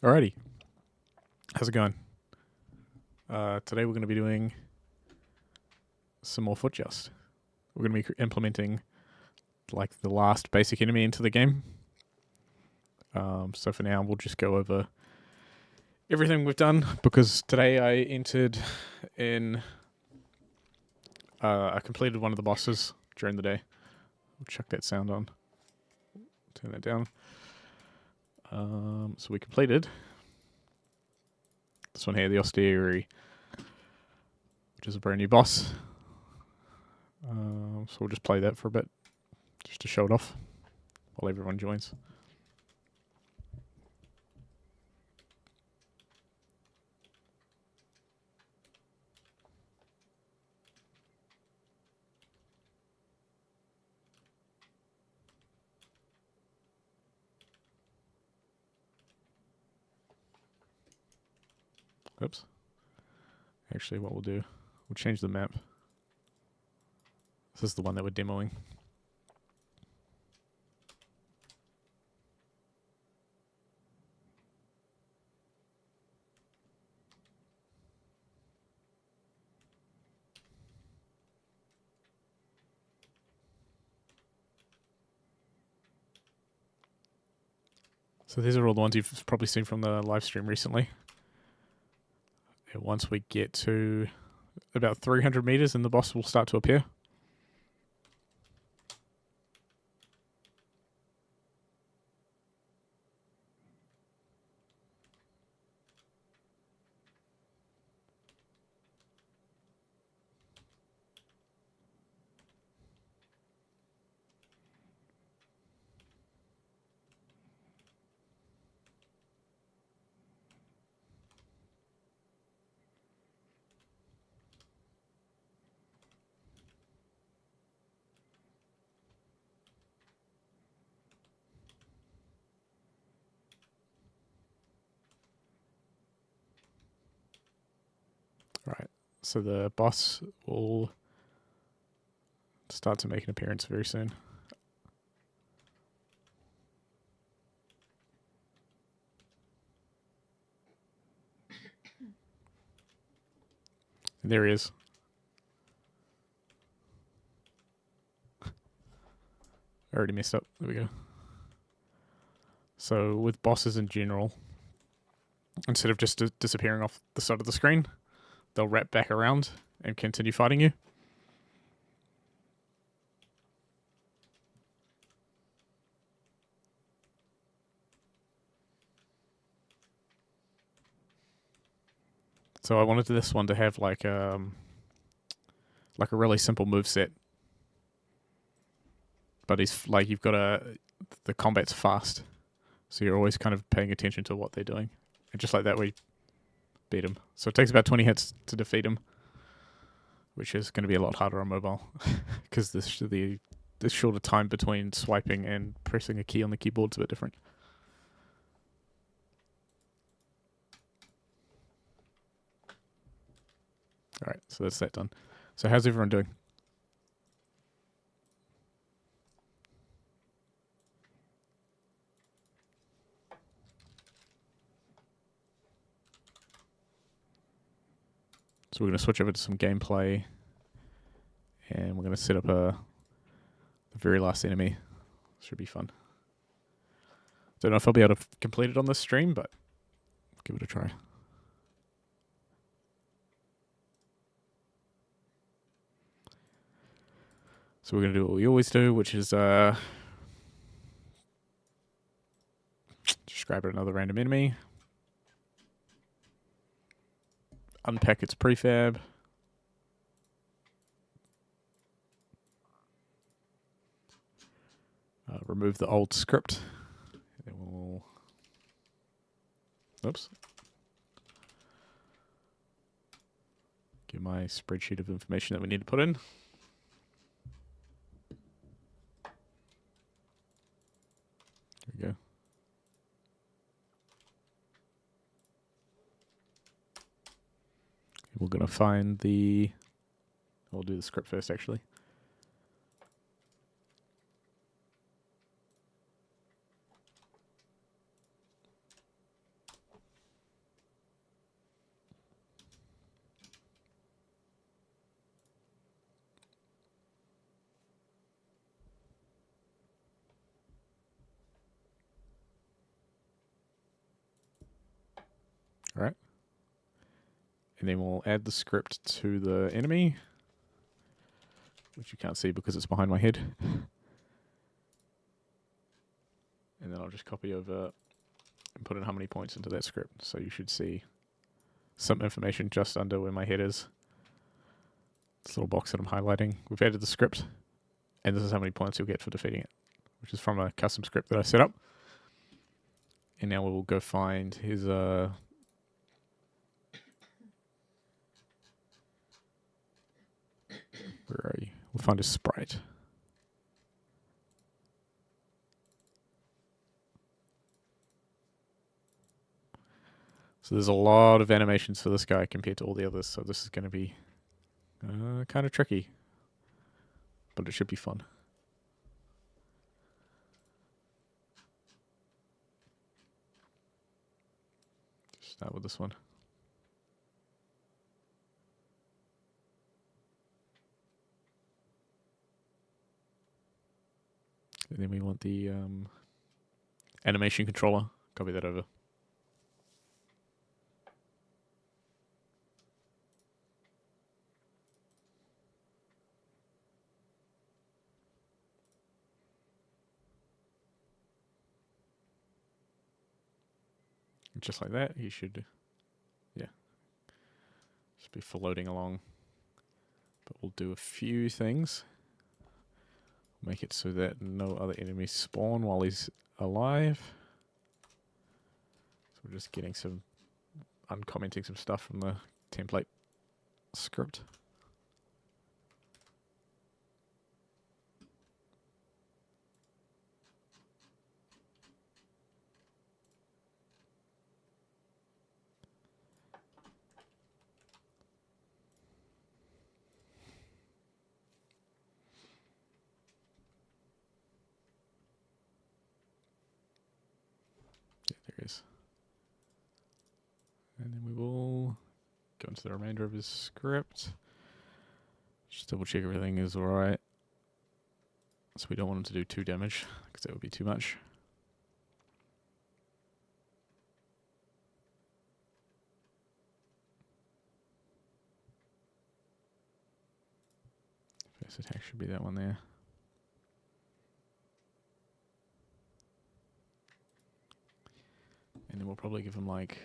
Alrighty, how's it going? Today we're going to be doing some more Foot Joust. We're going to be implementing like the last basic enemy into the game. So for now we'll just go over everything we've done, because today I entered in I completed one of the bosses during the day. We'll chuck that sound on. Turn that down. So we completed this one here, the Austerity, which is a brand new boss. So we'll just play that for a bit, just to show it off, while everyone joins. Oops. Actually, what we'll do, we'll change the map. This is the one that we're demoing. So these are all the ones you've probably seen from the live stream recently. And once we get to about 300 meters, then the boss will start to appear. Right, so the boss will start to make an appearance very soon. And there he is. I already messed up. There we go. So with bosses in general, instead of just disappearing off the side of the screen, they'll wrap back around and continue fighting you. So I wanted this one to have like a really simple moveset, but he's like, you've got the combat's fast, so you're always kind of paying attention to what they're doing, and just like that we beat him. So it takes about 20 hits to defeat him, which is going to be a lot harder on mobile, because the shorter time between swiping and pressing a key on the keyboard is a bit different. Alright, so that's that done. So how's everyone doing? So we're going to switch over to some gameplay, and we're going to set up the very last enemy. Should be fun. Don't know if I'll be able to complete it on this stream, but give it a try. So we're going to do what we always do, which is just grab another random enemy, unpack its prefab, remove the old script, and then we'll, oops, get my spreadsheet of information that we need to put in. There we go. We're going to find the... I'll do the script first, actually. Alright. And then we'll add the script to the enemy, which you can't see because it's behind my head. And then I'll just copy over and put in how many points into that script. So you should see some information just under where my head is. This little box that I'm highlighting. We've added the script, and this is how many points you'll get for defeating it, which is from a custom script that I set up. And now we will go find his where are you? We'll find his sprite. So there's a lot of animations for this guy compared to all the others, so this is going to be kind of tricky, but it should be fun. Just start with this one. And then we want the animation controller. Copy that over. Just like that, you should, yeah, just be floating along. But we'll do a few things. Make it so that no other enemies spawn while he's alive. So we're just getting some, uncommenting some stuff from the template script. There is. And then we will go into the remainder of his script. Just double check everything is alright. So we don't want him to do 2 damage, because that would be too much. First attack should be that one there. And then we'll probably give him like,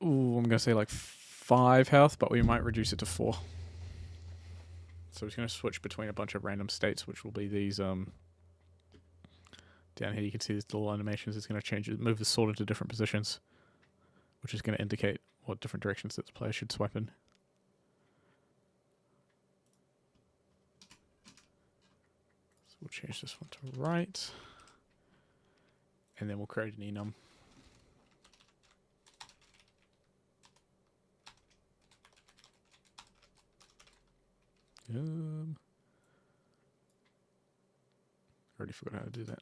ooh, I'm going to say like 5 health, but we might reduce it to 4. So he's going to switch between a bunch of random states, which will be these, down here you can see these little animations. It's going to change it, move the sword into different positions, which is going to indicate what different directions that the player should swipe in. So we'll change this one to right. And then we'll create an enum. Already forgot how to do that.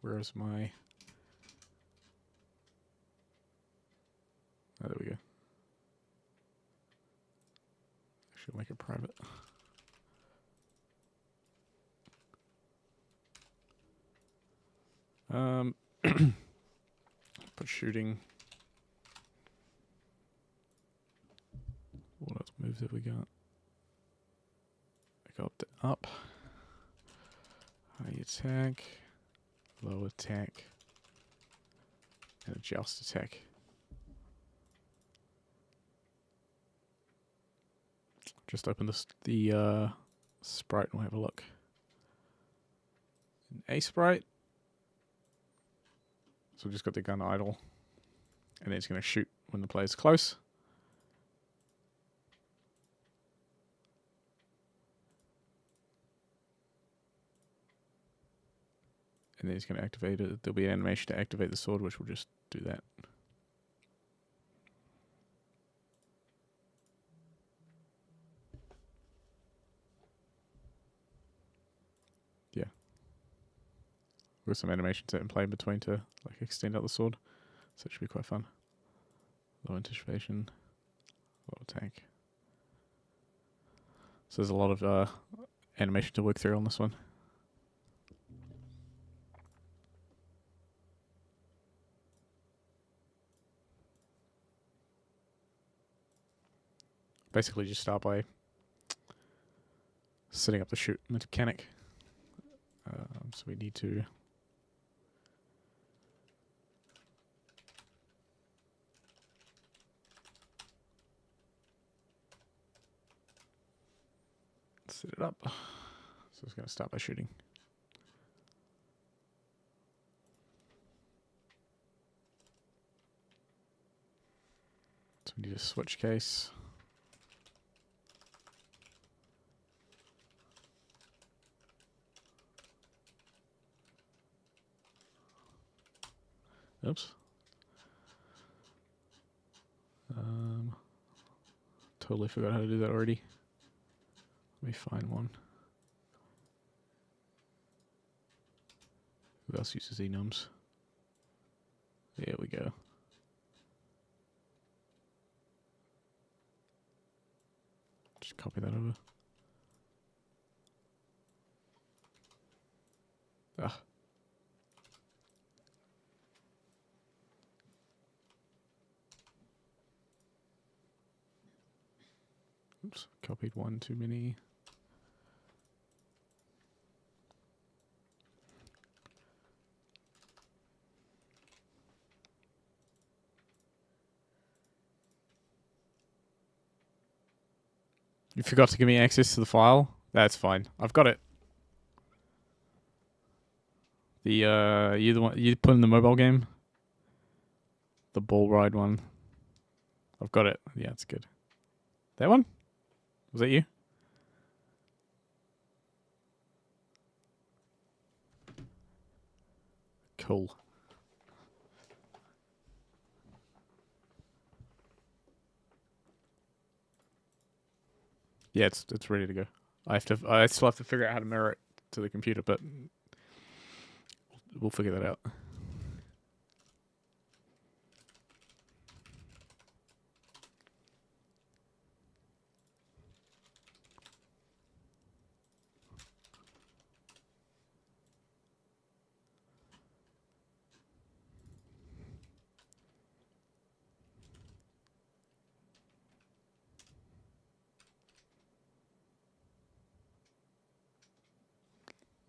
Where is my... Oh, there we go. Actually, make it private. Put shooting. What else moves have we got? Go up. High attack, low attack, and a joust attack. Just open the sprite and we'll have a look. An A sprite. So we've just got the gun idle, and then it's going to shoot when the player's close. And then he's going to activate it. There'll be an animation to activate the sword, which will just do that. Yeah. With some animations set in play in between to like extend out the sword. So it should be quite fun. Low anticipation, low attack. So there's a lot of animation to work through on this one. basically just start by setting up the shoot mechanic. So we need to set it up. So it's going to start by shooting. So we need a switch case. Oops. Totally forgot how to do that already. Let me find one. Who else uses enums? There we go. Just copy that over. Ah. Oops, copied one too many. You forgot to give me access to the file? That's fine. I've got it. The you the one you put in the mobile game? The ball ride one. I've got it. Yeah, it's good. That one? Was that you? Cool. Yeah, it's ready to go. I still have to figure out how to mirror it to the computer, but we'll figure that out.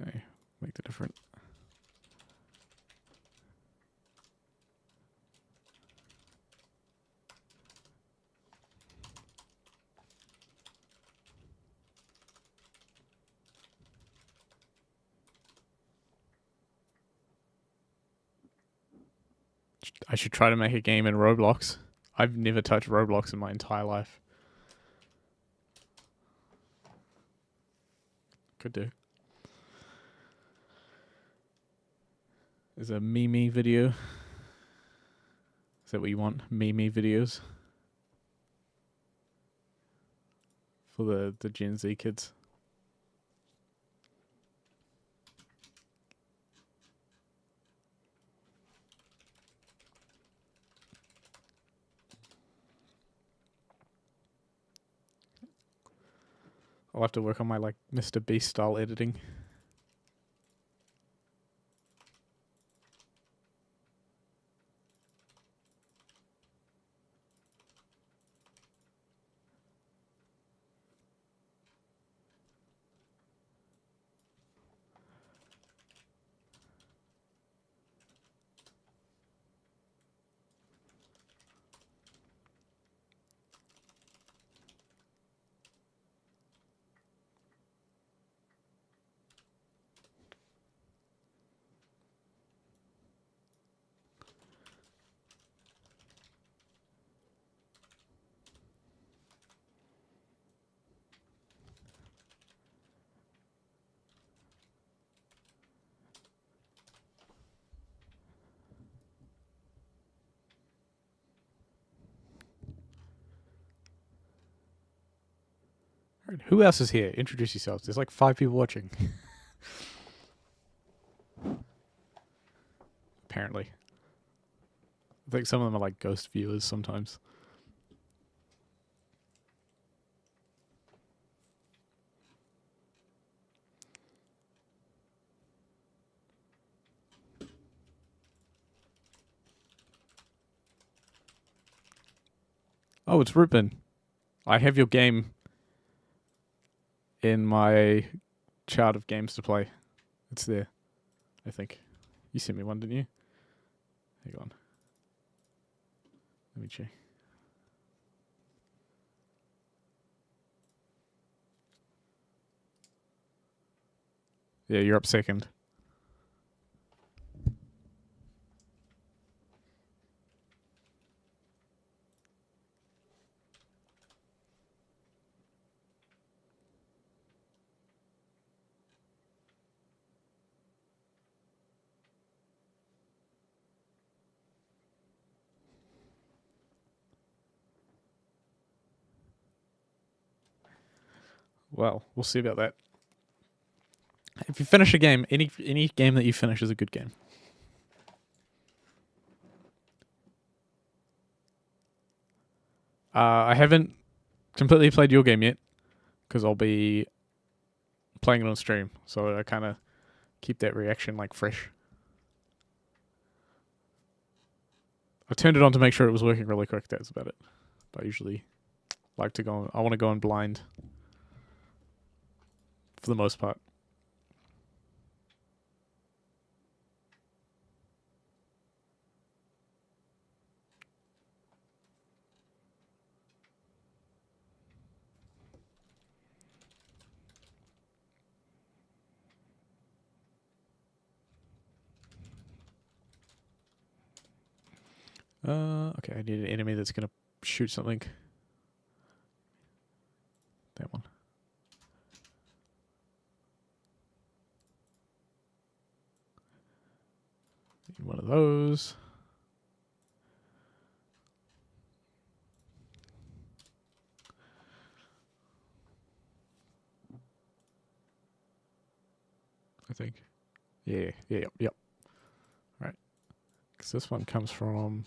Okay, make it different. I should try to make a game in Roblox. I've never touched Roblox in my entire life. Could do. There's a Mimi video. Is that what you want? Mimi videos? For the Gen Z kids. I'll have to work on my like Mr. Beast style editing. Alright, who else is here? Introduce yourselves. There's like 5 people watching. Apparently. I think some of them are like ghost viewers sometimes. Oh, it's Rupen. I have your game in my chart of games to play. It's there, I think. You sent me one, didn't you? Hang on. Let me check. Yeah, you're up second. Well, we'll see about that. If you finish a game, any game that you finish is a good game. I haven't completely played your game yet because I'll be playing it on stream, so I kind of keep that reaction like fresh. I turned it on to make sure it was working really quick. That's about it. But I usually like to go. I want to go in blind for the most part. Okay, I need an enemy that's gonna shoot something. That one. Need one of those. I think. Yeah. Yep. All right. Because this one comes from.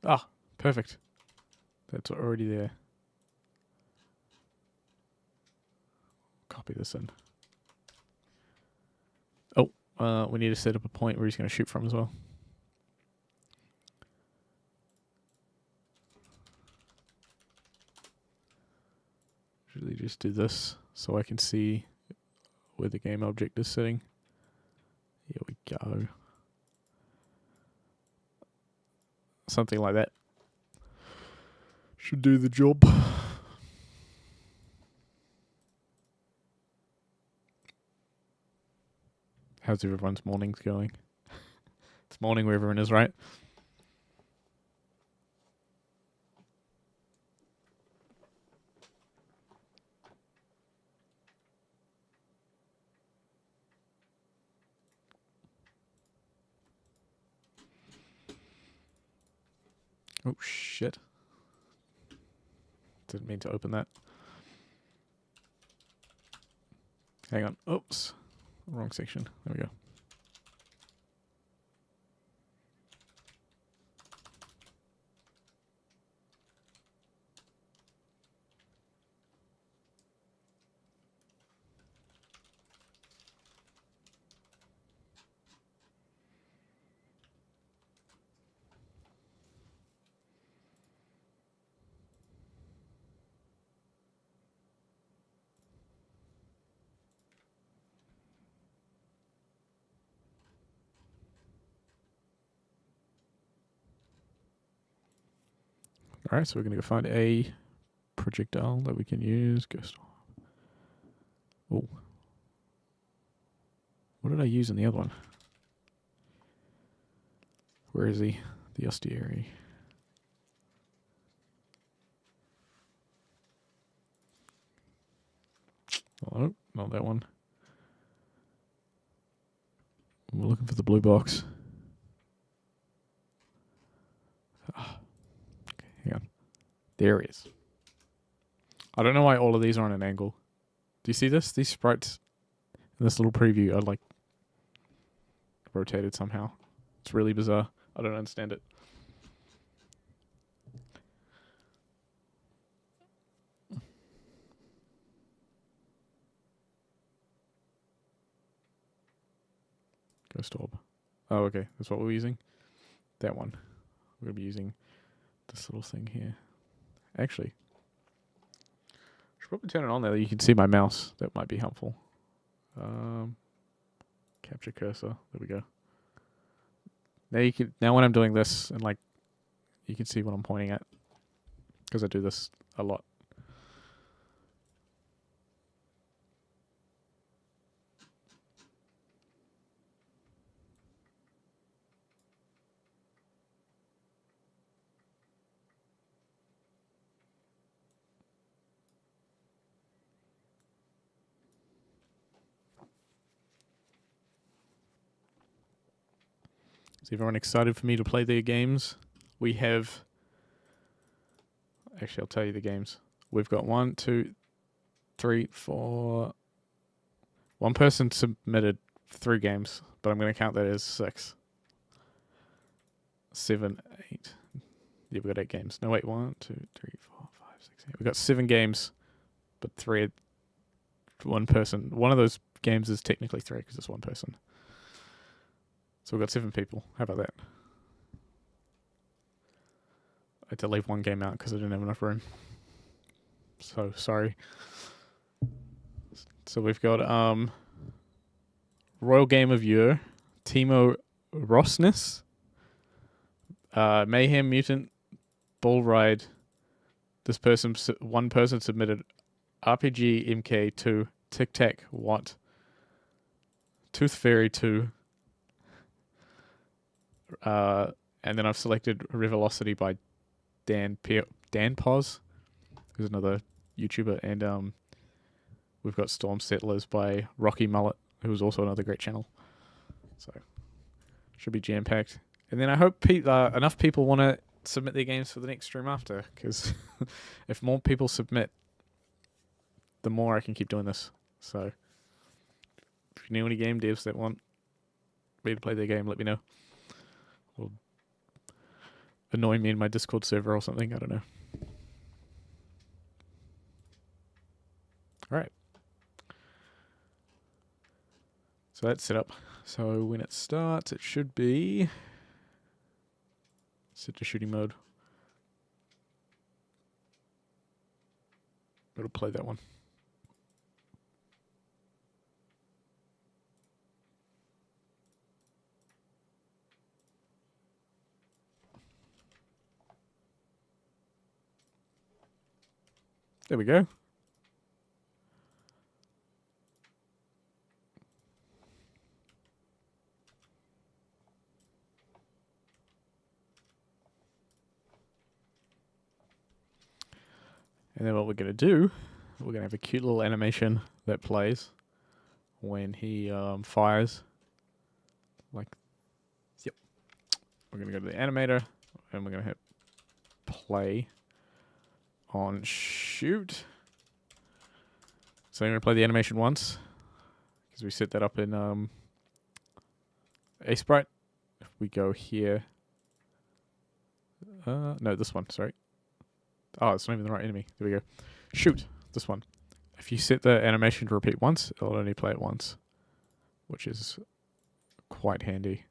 Ah, perfect. That's already there. Copy this in. Oh, we need to set up a point where he's going to shoot from as well. Usually just do this so I can see where the game object is sitting. Here we go. Something like that. Should do the job. How's everyone's mornings going? It's morning where everyone is, right? Oh, shit. Didn't mean to open that. Hang on. Oops. Wrong section. There we go. Alright, so we're going to go find a projectile that we can use. Ghost. Oh. What did I use in the other one? Where is he? The Ostiary. Oh, not that one. We're looking for the blue box. Okay, hang on. There it is. I don't know why all of these are on an angle. Do you see this? These sprites in this little preview are like rotated somehow. It's really bizarre. I don't understand it. Ghost orb. Oh, okay. That's what we're using. That one. We're going to be using this little thing here. Actually, I should probably turn it on there. You can see my mouse. That might be helpful. Capture cursor. There we go. Now you can. Now when I'm doing this, and like, you can see what I'm pointing at, because I do this a lot. Is everyone excited for me to play their games? We have... Actually, I'll tell you the games. We've got 1, 2, 3, 4... One person submitted 3 games, but I'm going to count that as 6. 7, 8. Yeah, we've got 8 games. No, wait. 1, 2, 3, 4, 5, 6, 8. We've got 7 games, but 3... One person. One of those games is technically 3 because it's one person. So we've got 7 people. How about that? I had to leave one game out because I didn't have enough room. So, sorry. So we've got Royal Game of Year, Timo Rossness, Mayhem Mutant, Bull Ride. One person submitted RPG MK2, Tic Tac What, Tooth Fairy 2, and then I've selected Revelocity by Dan Pos, who's another YouTuber, and we've got Storm Settlers by Rocky Mullet, who's also another great channel. So should be jam packed. And then I hope enough people want to submit their games for the next stream after, because if more people submit, the more I can keep doing this. So if you know any game devs that want me to play their game, let me know. Or annoy me in my Discord server or something. I don't know. All right. So that's set up. So when it starts, it should be set to shooting mode. It'll play that one. There we go. And then what we're going to do, we're going to have a cute little animation that plays when he fires. Like, yep. We're going to go to the animator, and we're going to hit play on shoot. So I'm going to play the animation once, because we set that up in Sprite. If we go here, no, this one, sorry. Oh, it's not even the right enemy. There we go. Shoot, this one. If you set the animation to repeat once, it'll only play it once, which is quite handy.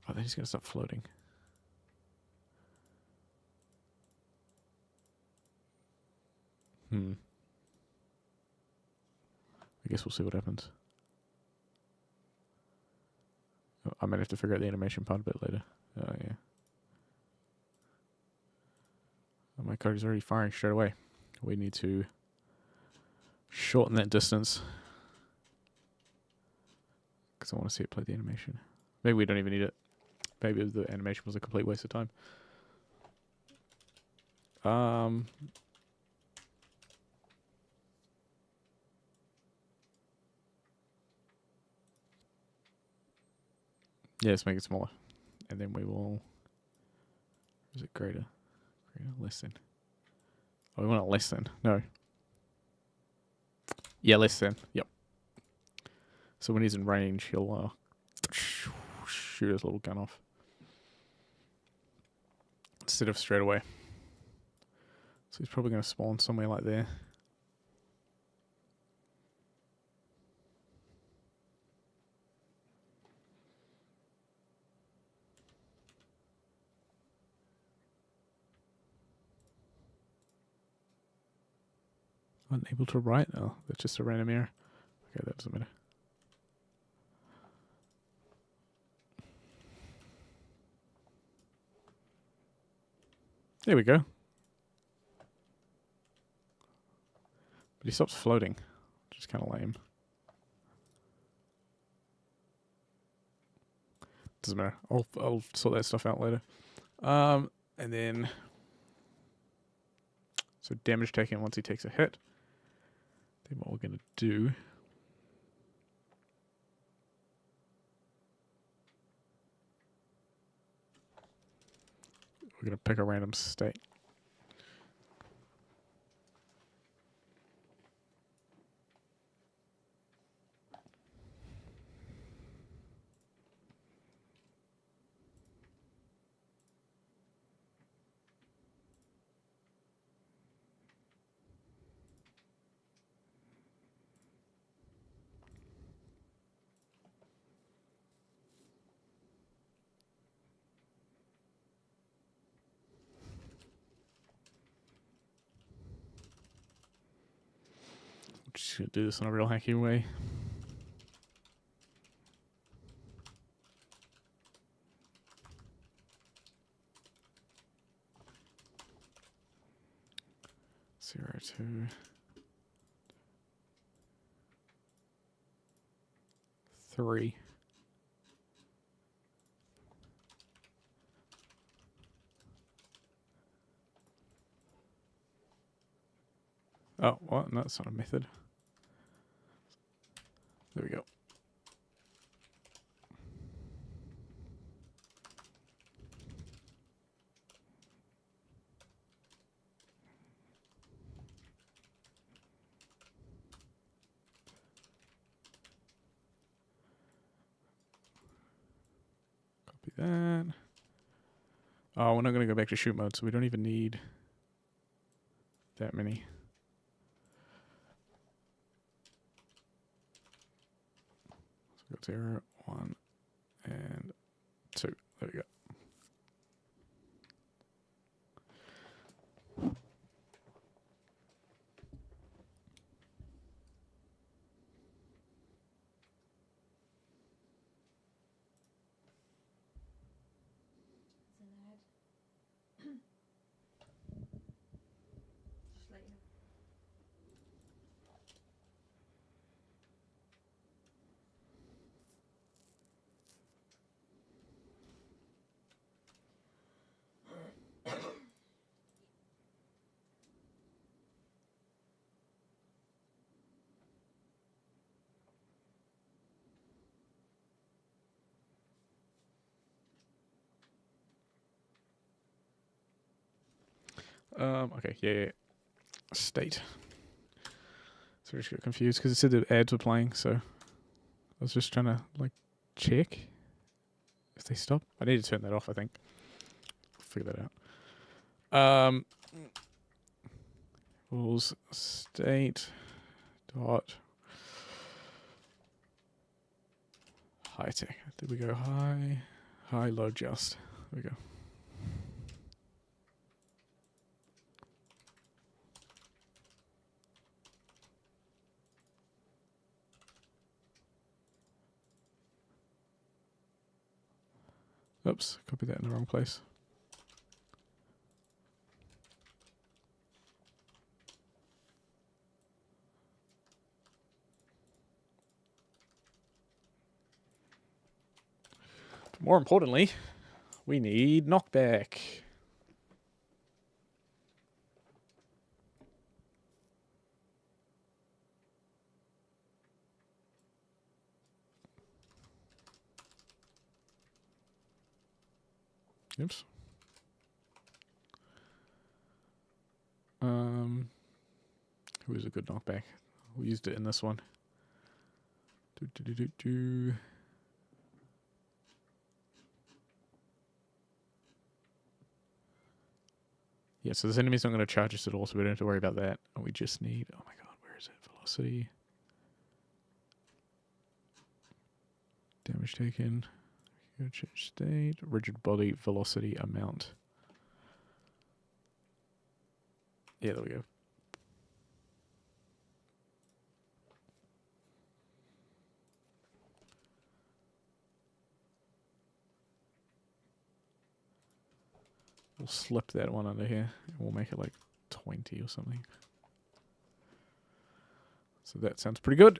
Oh, then he's going to start floating. I guess we'll see what happens. I might have to figure out the animation part a bit later. Oh, yeah. Oh, my card is already firing straight away. We need to shorten that distance, because I want to see it play the animation. Maybe we don't even need it. Maybe the animation was a complete waste of time. Yeah, let's make it smaller. And then we will... Is it greater? Greater, less than. Oh, we want it less than. No. Yeah, less than. Yep. So when he's in range, he'll shoot his little gun off. Instead of straight away. So he's probably going to spawn somewhere like there. Unable to write? Oh, that's just a random error. Okay, that doesn't matter. There we go. But he stops floating, which is kind of lame. Doesn't matter. I'll sort that stuff out later. And then, so damage taken once he takes a hit. Then what we're going to do, we're going to pick a random state. Just going to do this in a real hacky way. Zero, 2, 3. Oh, what? No, that's not a method. There we go. Copy that. Oh, we're not going to go back to shoot mode, so we don't even need that many. So we got 0, 1, and 2. There we go. Okay, yeah. State. So I just got confused because it said the ads were playing, so I was just trying to like check if they stop. I need to turn that off, I think. Figure that out. Equals state dot high tech. There we go. High low just. There we go. Oops, copied that in the wrong place. More importantly, we need knockback. Oops. Who is a good knockback? We used it in this one. Yeah, so this enemy's not going to charge us at all, so we don't have to worry about that. And we just need, oh my god, where is it? Velocity. Damage taken. Go change state. Rigid body velocity amount. Yeah, there we go. We'll slip that one under here. And we'll make it like 20 or something. So that sounds pretty good.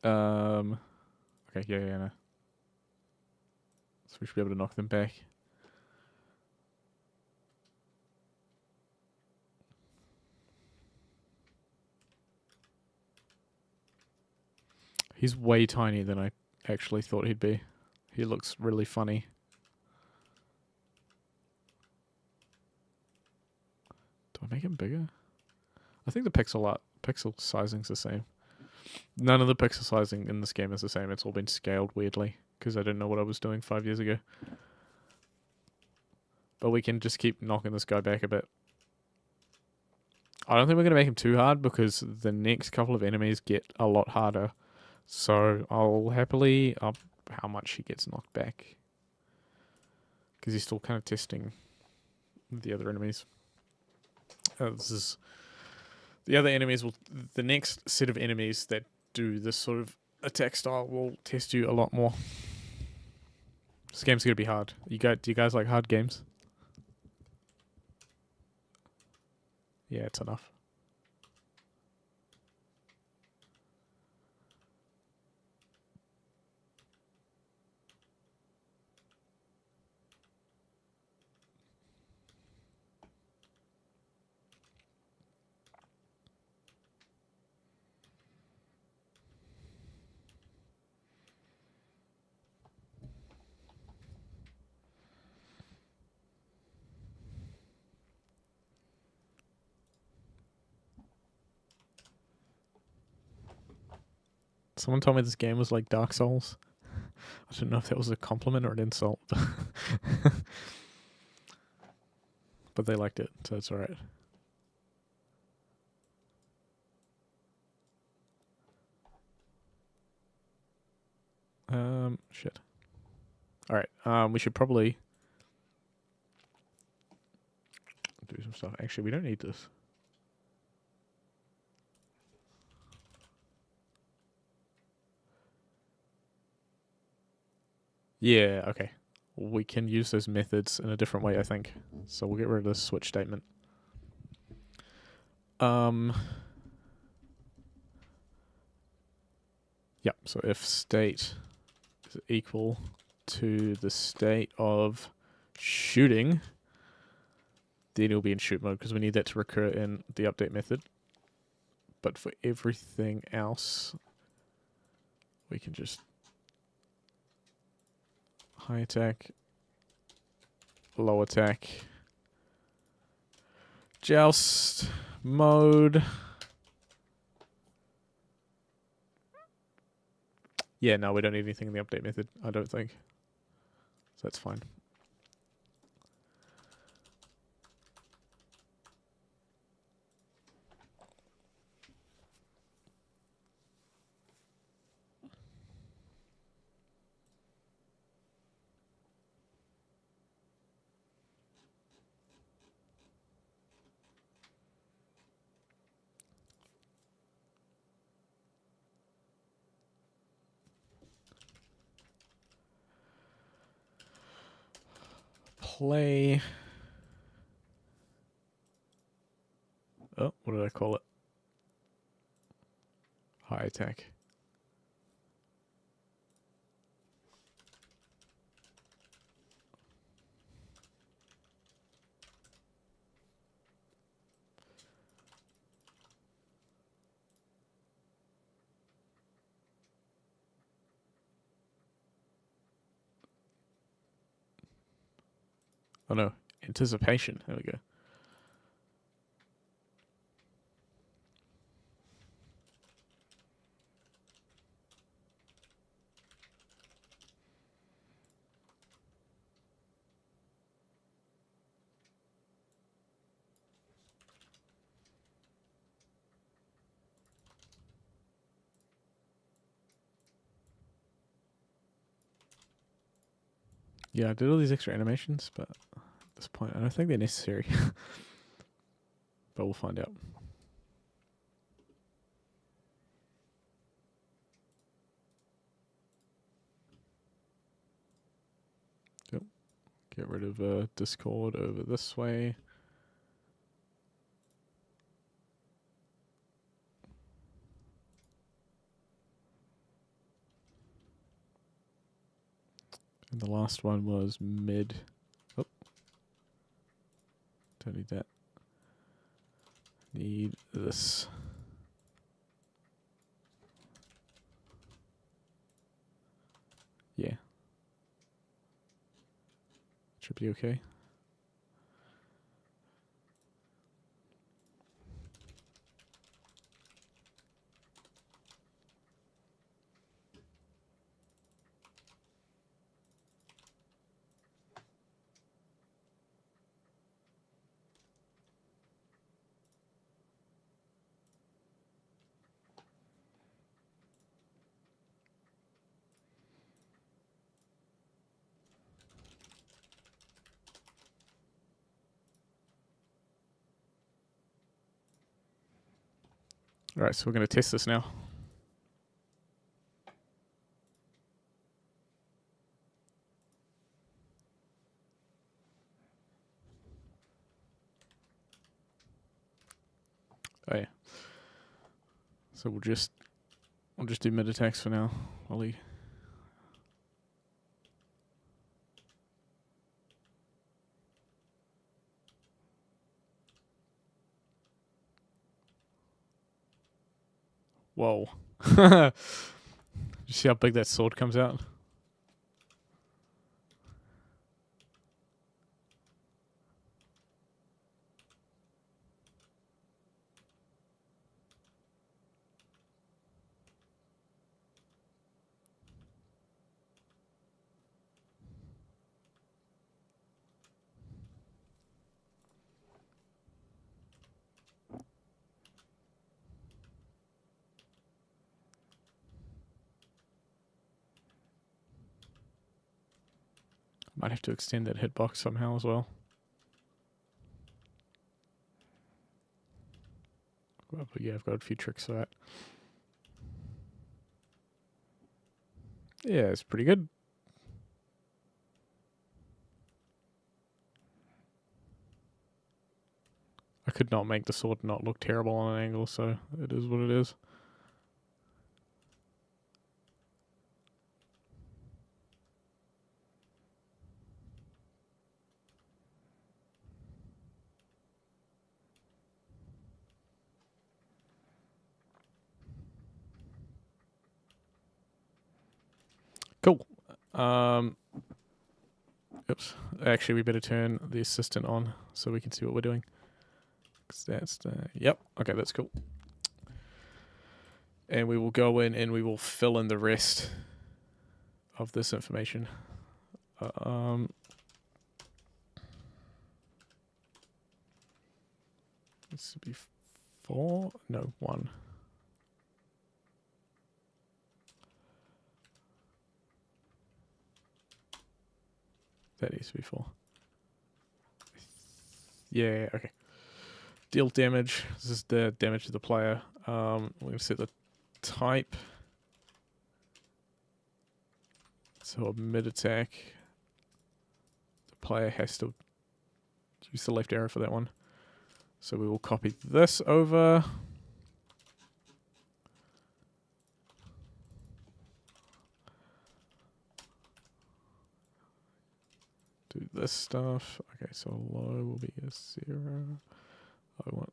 Okay, yeah, no. So we should be able to knock them back. He's way tinier than I actually thought he'd be. He looks really funny. Do I make him bigger? I think the pixel sizing's the same. None of the pixel sizing in this game is the same. It's all been scaled weirdly because I didn't know what I was doing 5 years ago. But we can just keep knocking this guy back a bit. I don't think we're going to make him too hard because the next couple of enemies get a lot harder. So I'll happily up how much he gets knocked back. Because he's still kind of testing the other enemies. This is... The other enemies will... The next set of enemies that do this sort of attack style will test you a lot more. This game's going to be hard. Do you guys like hard games? Yeah, it's enough. Someone told me this game was like Dark Souls. I don't know if that was a compliment or an insult. But they liked it, so it's alright. Shit. Alright, we should probably do some stuff. Actually, we don't need this. Yeah, okay. We can use those methods in a different way, I think. So we'll get rid of this switch statement. Yeah, so if state is equal to the state of shooting, then it'll be in shoot mode because we need that to recur in the update method. But for everything else, we can just high attack, low attack, joust mode. Yeah, no, we don't need anything in the update method, I don't think. So that's fine. Play. Oh, what did I call it? High attack. Oh no, anticipation. There we go. Yeah, I did all these extra animations, but at this point, I don't think they're necessary. But we'll find out. get rid of Discord over this way. And the last one was mid. Oh, don't need that. Need this. Yeah. Should be okay. Alright, so we're going to test this now. Oh yeah. So we'll just do mid attacks for now, Ollie. Whoa. You see how big that sword comes out? Might have to extend that hitbox somehow as well. Well, but yeah, I've got a few tricks for that. Yeah, it's pretty good. I could not make the sword not look terrible on an angle, so it is what it is. Cool. Oops. Actually, we better turn the assistant on so we can see what we're doing. 'Cause that's the... Yep. Okay, that's cool. And we will go in and we will fill in the rest of this information. This would be 4. No, 1. That needs to be 4. Yeah, okay. Deal damage. This is the damage to the player. We're going to set the type. So a mid attack. The player has to use the left arrow for that one. So we will copy this over. Do this stuff. Okay, so low will be a 0. I want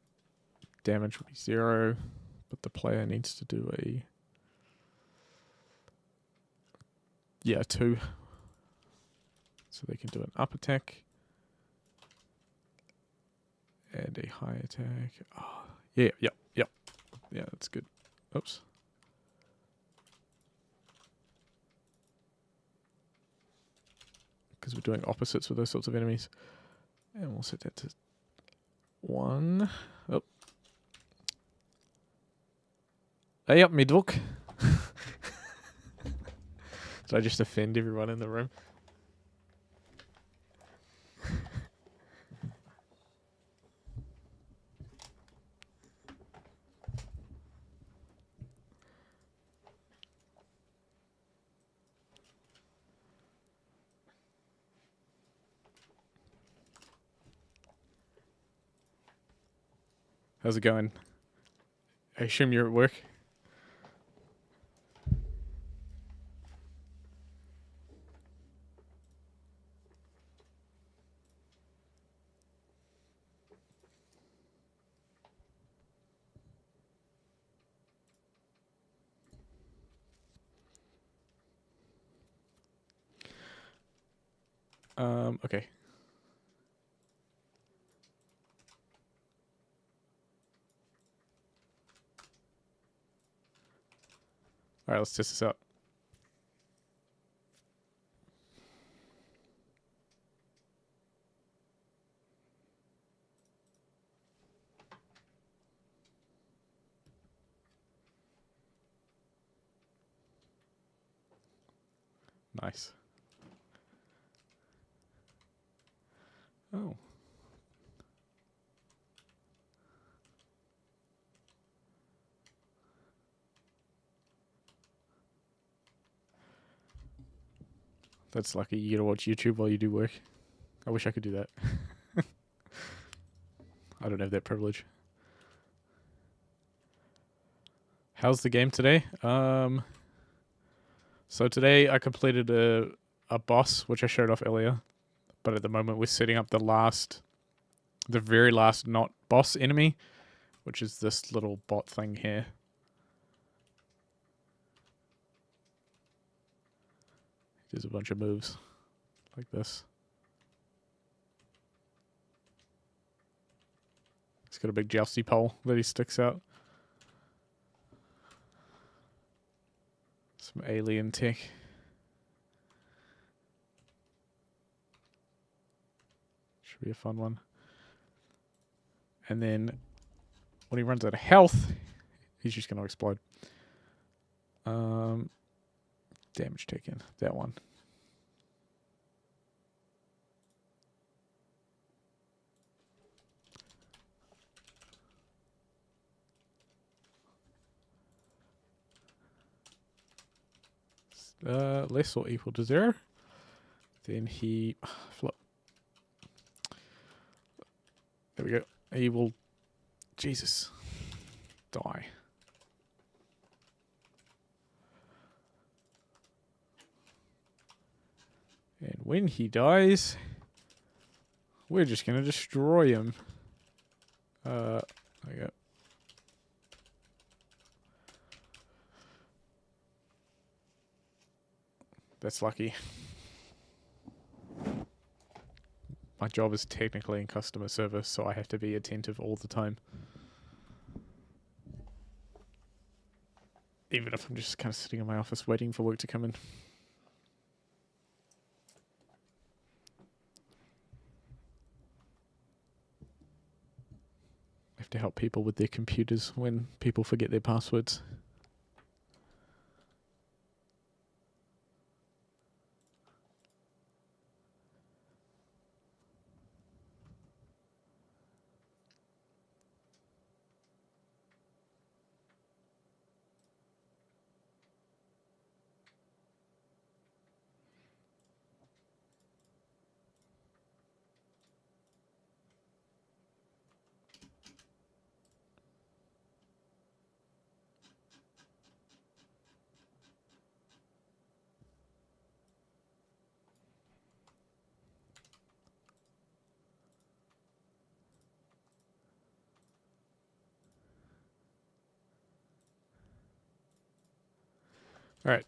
damage will be 0, but the player needs to do a 2. So they can do an up attack and a high attack. Oh, yeah, yep. Yeah, that's good. Oops. Because we're doing opposites with those sorts of enemies. And we'll set that to 1. Oh. Hey up, me duck. Did I just offend everyone in the room? How's it going? I assume you're at work. Okay. All right, let's test this out. Nice. Oh. That's lucky. You get to watch YouTube while you do work. I wish I could do that. I don't have that privilege. How's the game today? So today I completed a boss, which I showed off earlier. But at the moment we're setting up the very last not boss enemy, which is this little bot thing here. There's a bunch of moves like this. He's got a big jousty pole that he sticks out. Some alien tech. Should be a fun one. And then when he runs out of health, he's just going to explode. Damage taken. That one. Less or equal to 0. Then he flip. There we go. He will, Jesus, die. And when he dies, we're just going to destroy him. There we go. That's lucky. My job is technically in customer service, so I have to be attentive all the time. Even if I'm just kind of sitting in my office waiting for work to come in. I have to help people with their computers when people forget their passwords. Alright.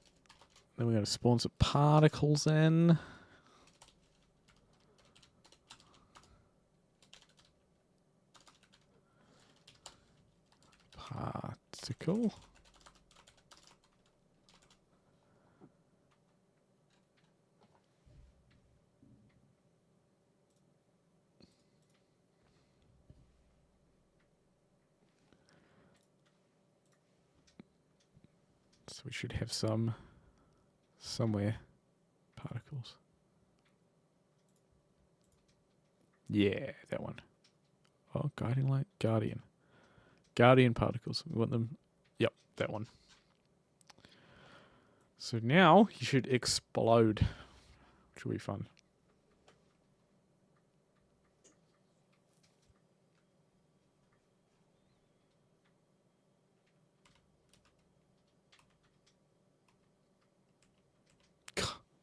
Then we're going to spawn some particles in. Particle. So we should have some somewhere particles. Yeah, that one. Oh, guiding light, guardian. Guardian particles. We want them. Yep, that one. So now you should explode, which will be fun.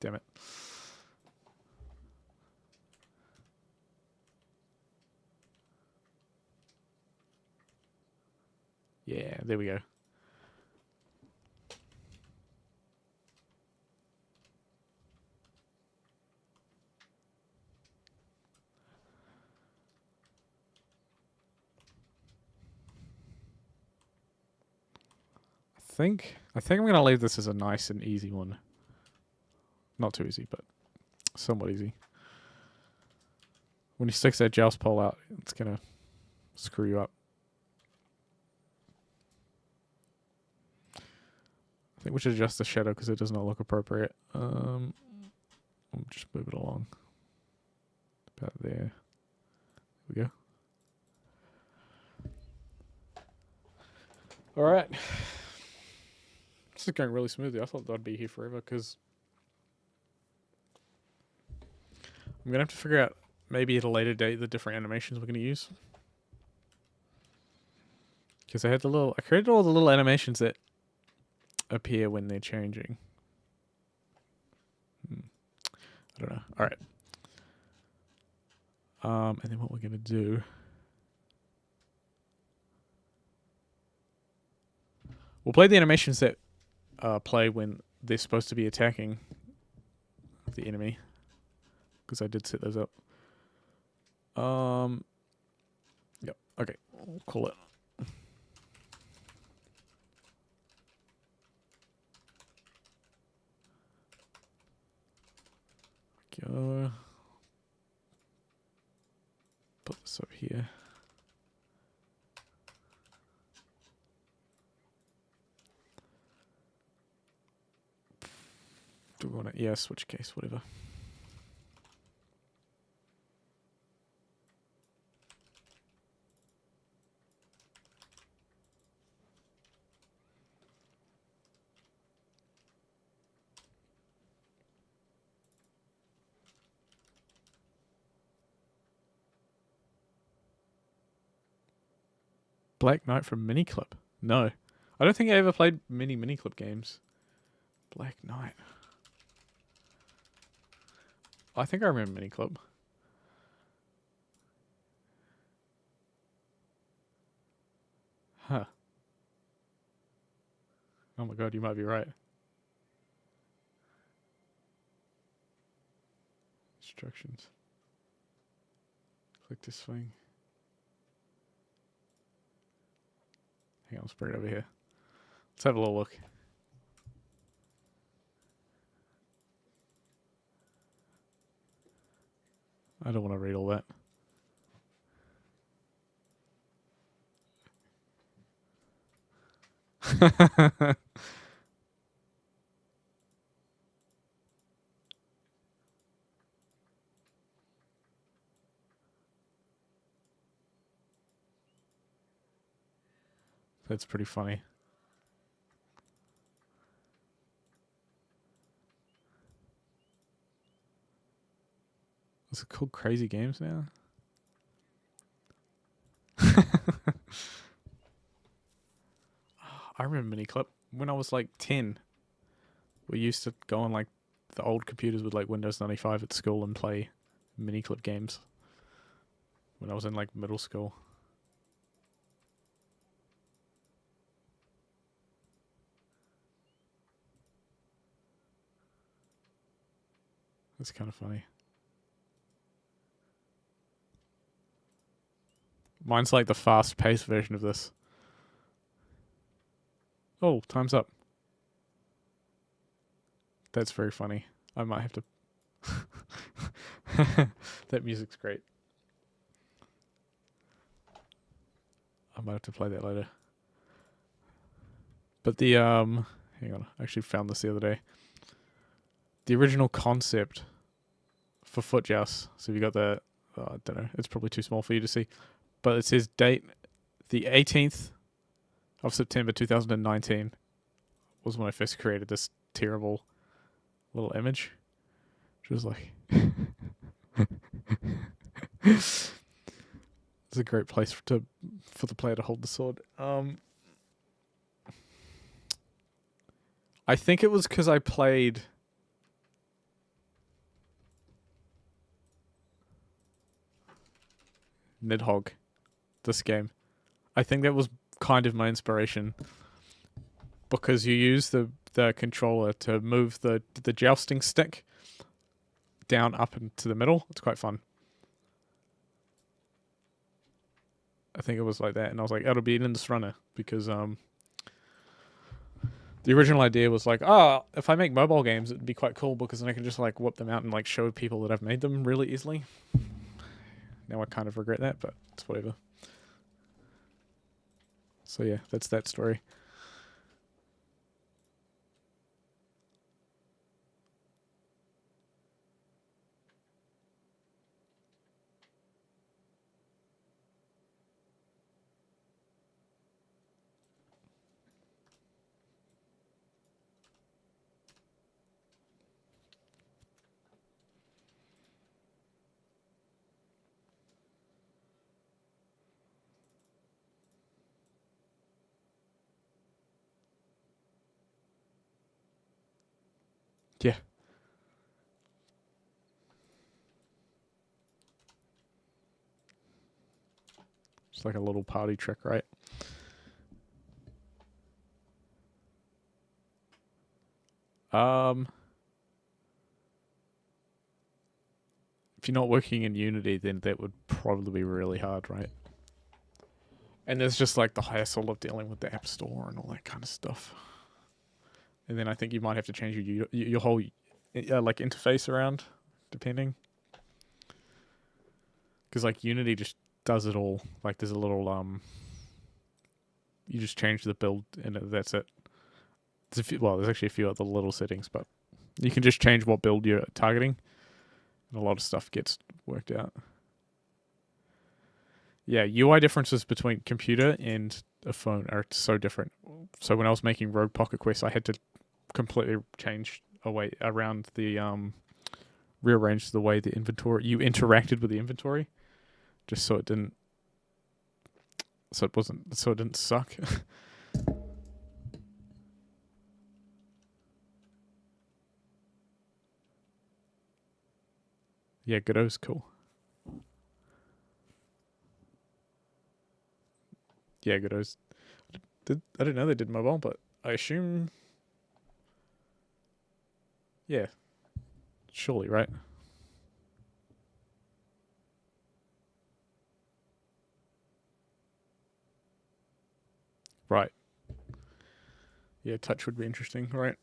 Damn it. Yeah, there we go. I think I'm gonna leave this as a nice and easy one. Not too easy, but somewhat easy. When he sticks that joust pole out, it's gonna screw you up. I think we should adjust the shadow because it does not look appropriate. I'll just move it along. About there. There we go. All right. This is going really smoothly. I thought I'd be here forever because I'm going to have to figure out maybe at a later date the different animations we're going to use. Because I created all the little animations that appear when they're changing. I don't know. All right. And then what we're going to do... We'll play the animations that play when they're supposed to be attacking the enemy. Because I did set those up. Yep. Okay. We'll call it. Go. Put this up here. Do we want to? Yeah, switch case, whatever. Black Knight from Miniclip. No. I don't think I ever played many Miniclip games. Black Knight. I think I remember Miniclip. Huh. Oh my god, you might be right. Instructions. Click this thing. Hang on, let's bring it over here. Let's have a little look. I don't want to read all that. That's pretty funny. Is it called Crazy Games now? I remember Miniclip. When I was like 10, we used to go on like the old computers with like Windows 95 at school and play Miniclip games. When I was in like middle school. That's kind of funny. Mine's like the fast-paced version of this. Oh, time's up. That's very funny. I might have to... That music's great. I might have to play that later. But the, hang on. I actually found this the other day. The original concept for Foot Joust. So you got the... I don't know. It's probably too small for you to see. But it says date, the 18th of September 2019 was when I first created this terrible little image. Which was like... It's a great place for the player to hold the sword. I think it was because I played Nidhogg, this game. I think that was kind of my inspiration because you use the controller to move the jousting stick down, up, and to the middle. It's quite fun. I think it was like that, and I was like, it'll be an Indus runner because the original idea was like, oh, if I make mobile games, it'd be quite cool because then I can just like whip them out and like show people that I've made them really easily. Now I kind of regret that, but it's whatever. So yeah, that's that story. Yeah. Just like a little party trick, right? If you're not working in Unity, then that would probably be really hard, right? And there's just like the hassle of dealing with the App Store and all that kind of stuff. And then I think you might have to change your whole like interface around, depending. Because like Unity just does it all. Like there's a little you just change the build and that's it. There's actually a few other little settings, but you can just change what build you're targeting, and a lot of stuff gets worked out. Yeah, UI differences between computer and a phone are so different. So when I was making Rogue Pocket Quest, I had to completely change around the rearrange the way the inventory you interacted with the inventory, just so it didn't suck. Yeah, Godot's cool. Yeah, Godot's. I didn't know they did mobile, but I assume. Yeah. Surely, right? Right. Yeah, touch would be interesting, right?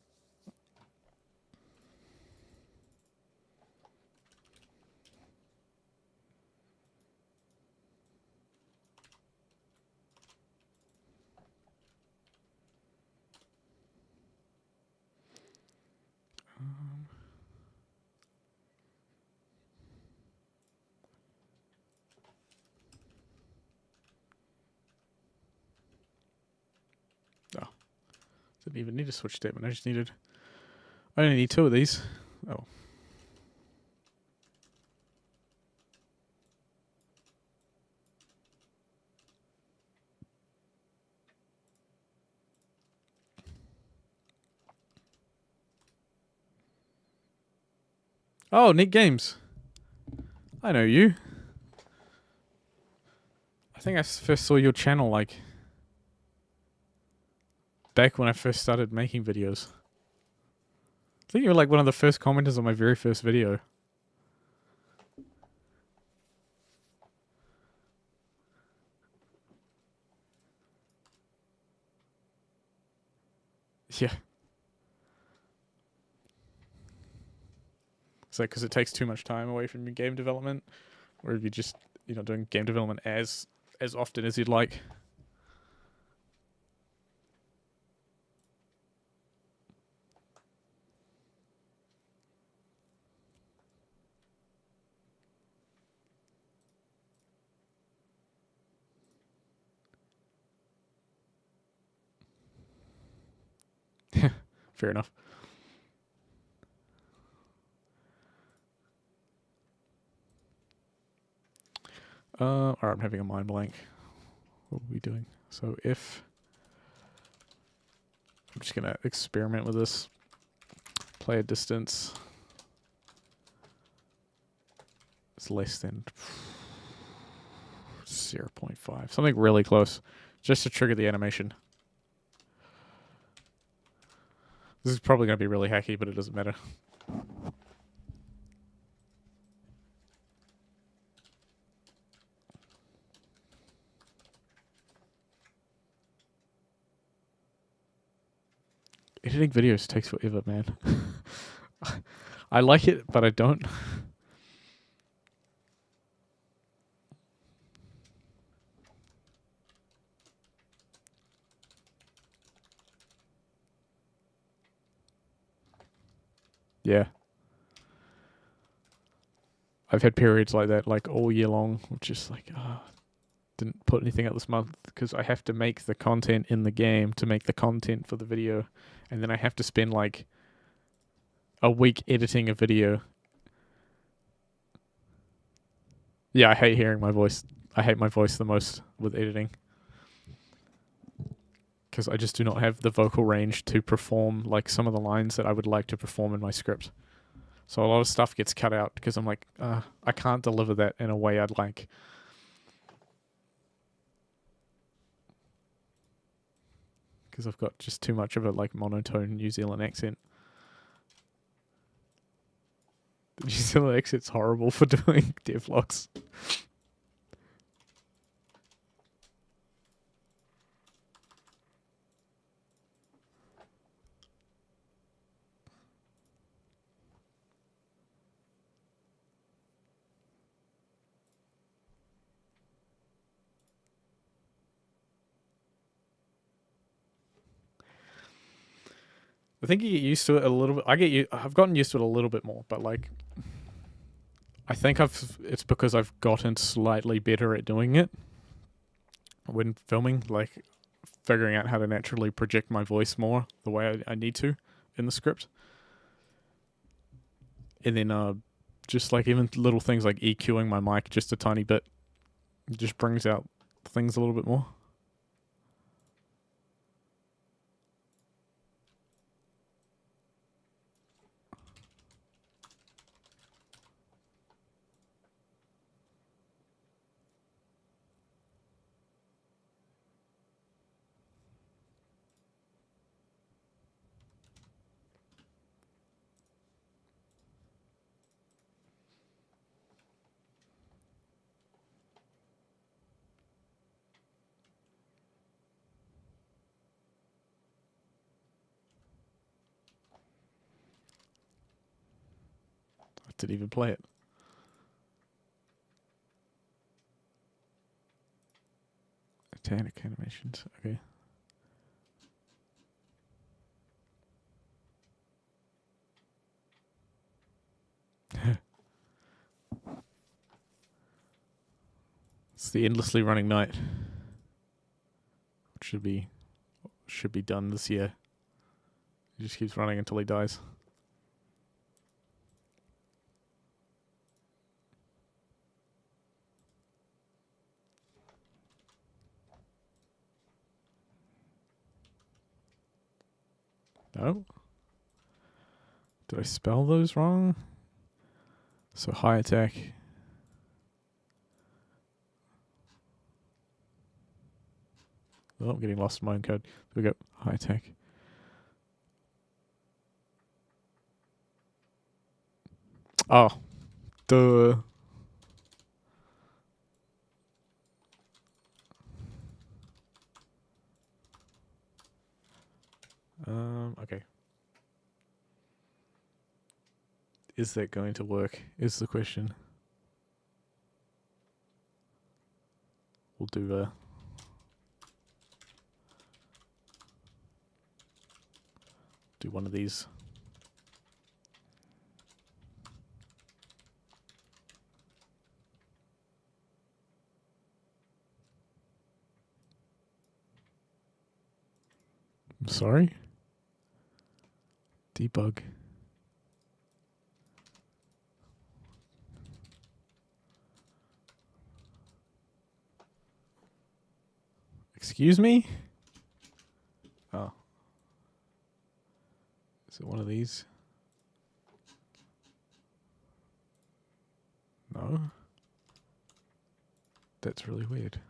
Didn't even need a switch statement. I only need 2 of these. Oh. Oh, Nick Games. I know you. I think I first saw your channel like back when I first started making videos. I think you were like one of the first commenters on my very first video. Yeah. It's like because it takes too much time away from your game development, or if you're just doing game development as often as you'd like. Fair enough. Alright, I'm having a mind blank. What are we doing? So if I'm just gonna experiment with this. Player distance is less than 0.5. Something really close. Just to trigger the animation. This is probably going to be really hacky, but it doesn't matter. Editing videos takes forever, man. I like it, but I don't. Yeah. I've had periods like that, like all year long, which is like, didn't put anything out this month because I have to make the content in the game to make the content for the video. And then I have to spend like a week editing a video. Yeah, I hate hearing my voice. I hate my voice the most with editing. Because I just do not have the vocal range to perform like some of the lines that I would like to perform in my script. So a lot of stuff gets cut out because I'm like, I can't deliver that in a way I'd like. Because I've got just too much of a like monotone New Zealand accent. The New Zealand accent's horrible for doing devlogs. I think you get used to it a little bit. I've gotten used to it a little bit more, but like, I think it's because I've gotten slightly better at doing it when filming, like figuring out how to naturally project my voice more the way I need to in the script. And then just like even little things like EQing my mic just a tiny bit just brings out things a little bit more. I didn't even play it. Titanic animations, okay. It's the endlessly running night. Which should be done this year. He just keeps running until he dies. No? Did I spell those wrong? So high attack. Oh, I'm getting lost in my own code. There we go. High attack. Oh. Duh. Okay. Is that going to work? Is the question. We'll do one of these. I'm sorry? Debug. Excuse me? Oh. Is it one of these? No. That's really weird.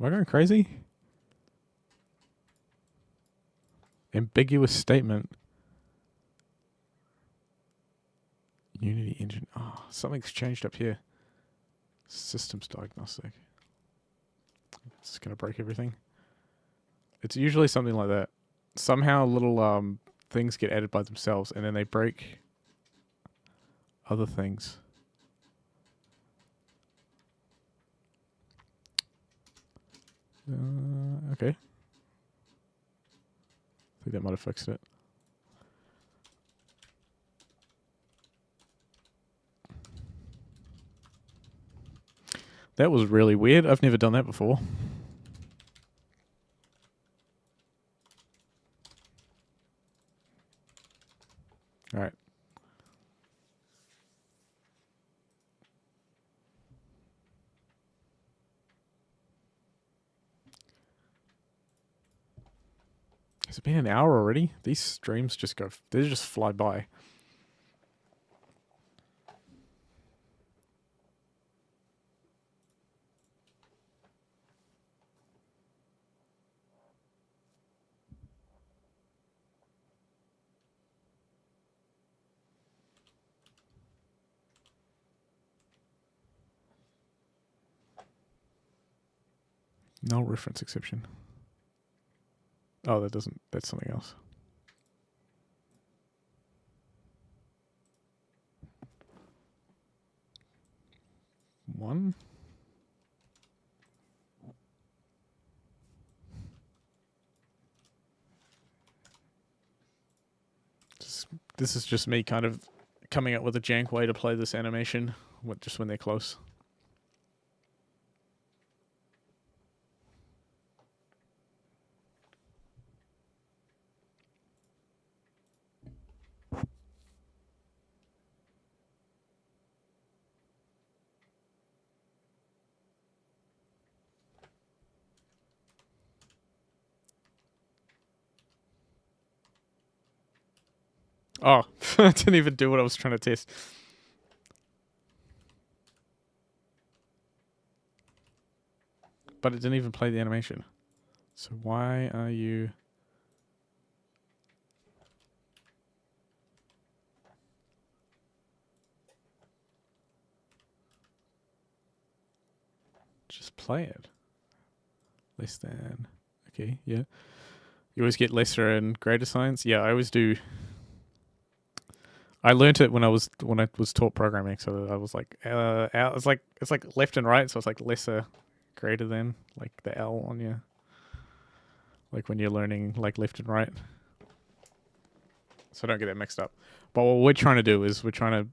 Am I going crazy? Ambiguous statement. Unity engine. Oh, something's changed up here. Systems diagnostic. It's going to break everything. It's usually something like that. Somehow little things get added by themselves and then they break other things. Okay. I think that might have fixed it. That was really weird. I've never done that before. All right. Has it been an hour already? These streams just go, they just fly by. Null reference exception. Oh, that doesn't, that's something else. One. This is just me kind of coming up with a jank way to play this animation just when they're close. Oh, I didn't even do what I was trying to test. But it didn't even play the animation. So why are you... Just play it. Less than... Okay, yeah. You always get lesser and greater signs? Yeah, I always do... I learnt it when I was taught programming, so I was like, it's like left and right, so it's like lesser, greater than, like the L on your, like when you're learning like left and right. So don't get that mixed up. But what we're trying to do is we're trying to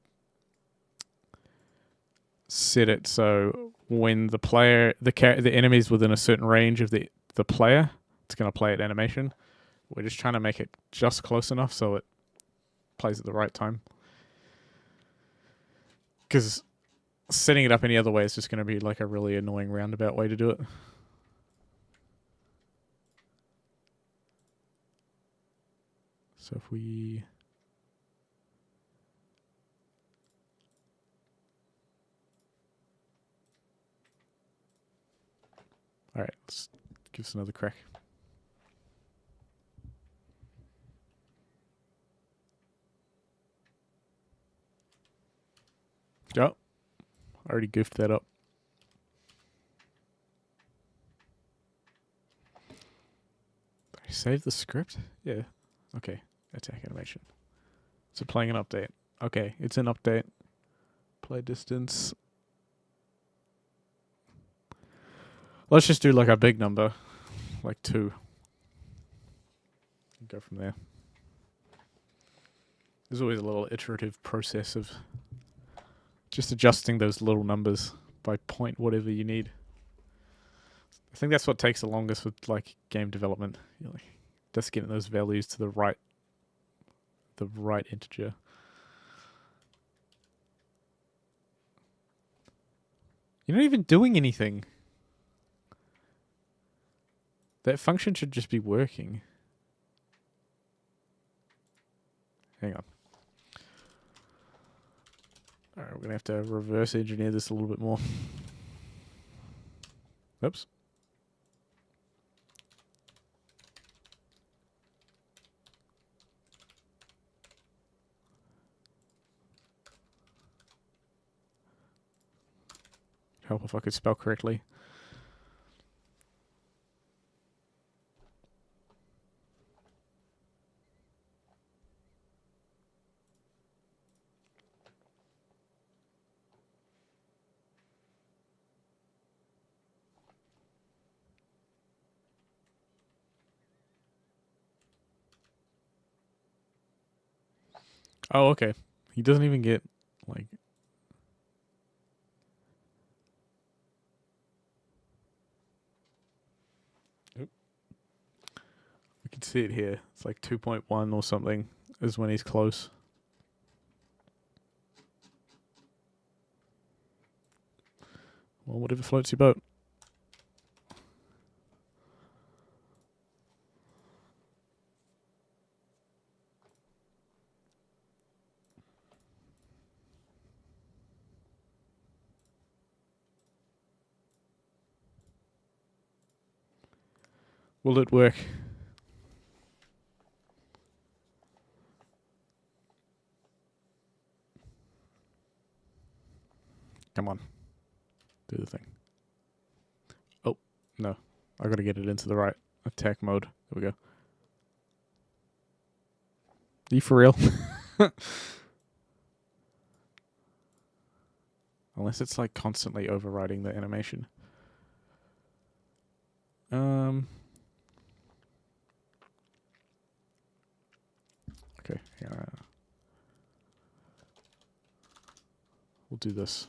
set it so when the player, the enemy's within a certain range of the player, it's going to play at animation. We're just trying to make it just close enough so it plays at the right time. Because setting it up any other way is just going to be like a really annoying roundabout way to do it. So if we... Alright, let's give this another crack. Oh, I already goofed that up. I saved the script? Yeah. Okay, attack animation. So playing an update. Okay, it's an update. Play distance. Let's just do like a big number, like 2. And go from there. There's always a little iterative process of just adjusting those little numbers by point whatever you need. I think that's what takes the longest with like game development. You're like just getting those values to the right integer. You're not even doing anything. That function should just be working. Hang on. Alright, we're going to have to reverse engineer this a little bit more. Oops. Help if I could spell correctly. Oh, okay. He doesn't even get, like... Oop. We can see it here. It's like 2.1 or something is when he's close. Well, whatever floats your boat. Will it work? Come on. Do the thing. Oh, no. I gotta get it into the right attack mode. There we go. Are you for real? Unless it's like constantly overriding the animation. Okay, yeah. We'll do this.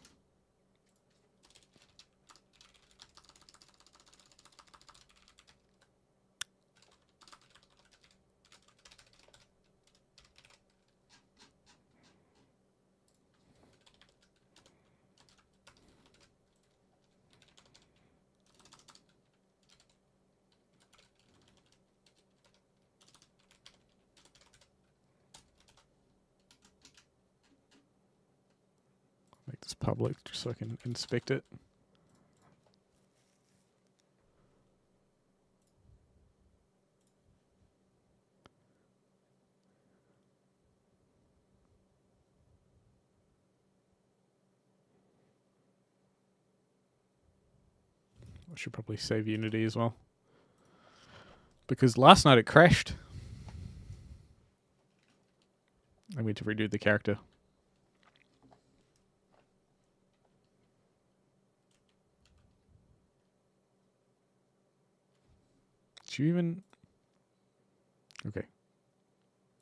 Make this public just so I can inspect it. I should probably save Unity as well. Because last night it crashed. I need to redo the character. Did you even... Okay.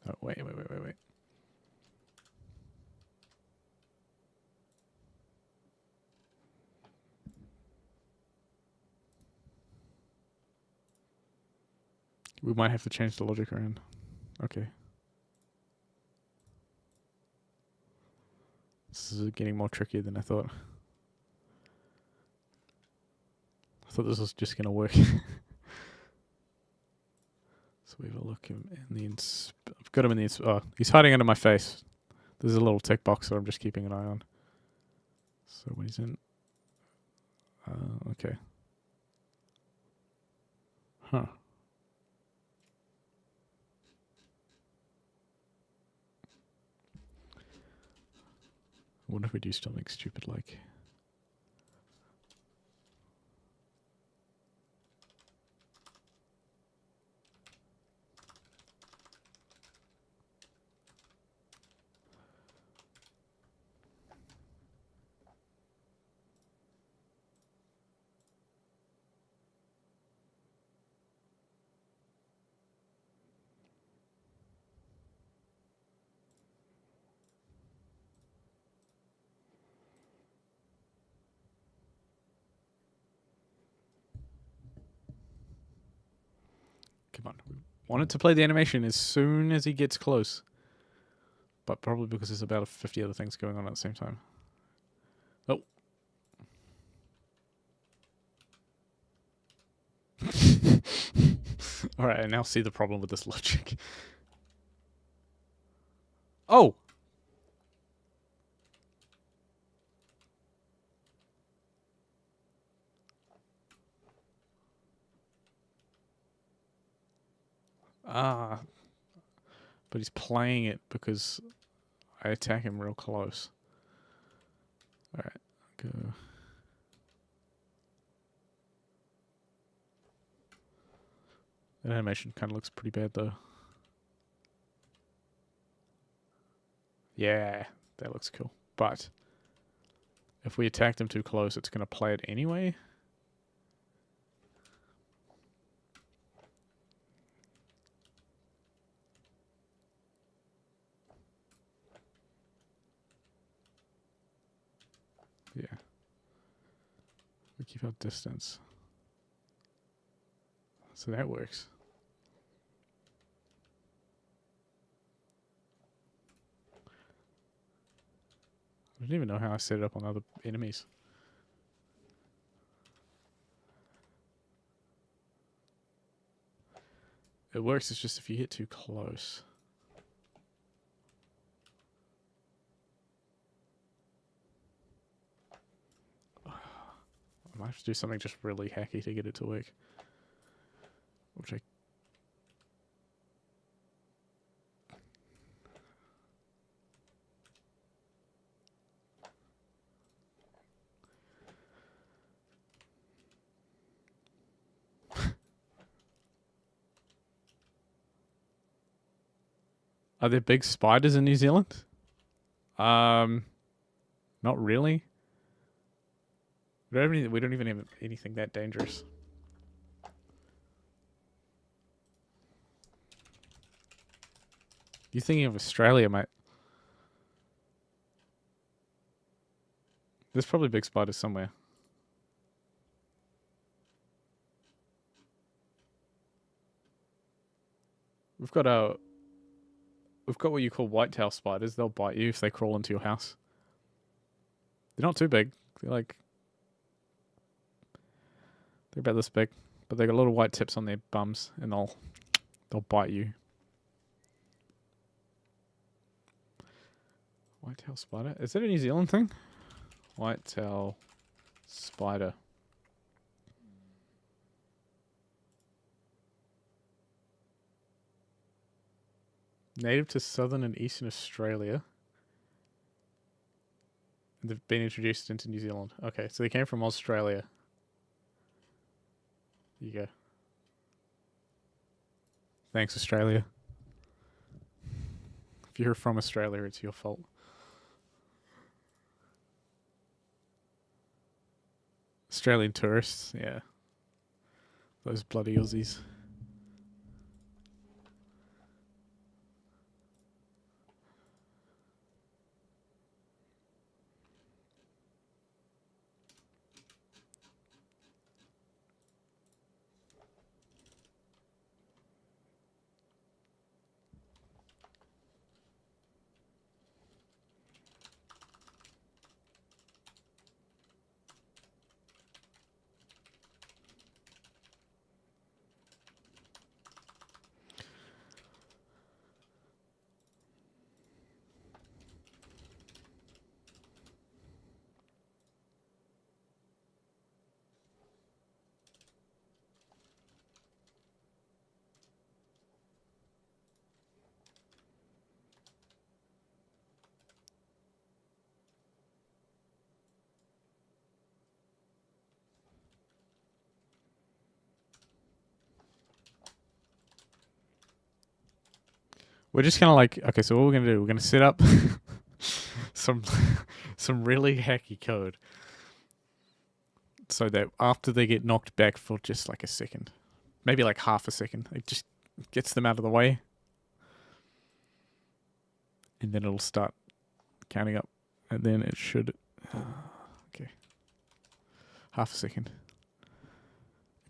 Oh, wait. We might have to change the logic around. Okay. This is getting more tricky than I thought. I thought this was just going to work. So we have a look in the... I've got him in the... Oh, he's hiding under my face. There's a little tick box that I'm just keeping an eye on. So when he's in... okay. Huh. I wonder if we do something stupid like... Come on. We wanted to play the animation as soon as he gets close. But probably because there's about 50 other things going on at the same time. Oh. Alright, I now see the problem with this logic. Oh! Ah. But he's playing it because I attack him real close. Alright, go. That animation kind of looks pretty bad though. Yeah, that looks cool. But if we attack them too close, it's going to play it anyway. Yeah. We keep our distance. So that works. I don't even know how I set it up on other enemies. It works, it's just if you hit too close. I might have to do something just really hacky to get it to work. Which I... Are there big spiders in New Zealand? Not really. We don't even have anything that dangerous. You're thinking of Australia, mate. There's probably big spiders somewhere. We've got what you call whitetail spiders. They'll bite you if they crawl into your house. They're not too big. They're about this big, but they got little white tips on their bums, and they'll bite you. Whitetail spider? Is that a New Zealand thing? Whitetail spider. Native to southern and eastern Australia. They've been introduced into New Zealand. Okay, so they came from Australia. There you go. Thanks, Australia. If you're from Australia, it's your fault. Australian tourists, yeah. Those bloody Aussies. We're just kind of like, okay, so what we're going to do, we're going to set up some really hacky code so that after they get knocked back for just like a second, maybe like half a second, it just gets them out of the way. And then it'll start counting up. And then it should... okay. Half a second.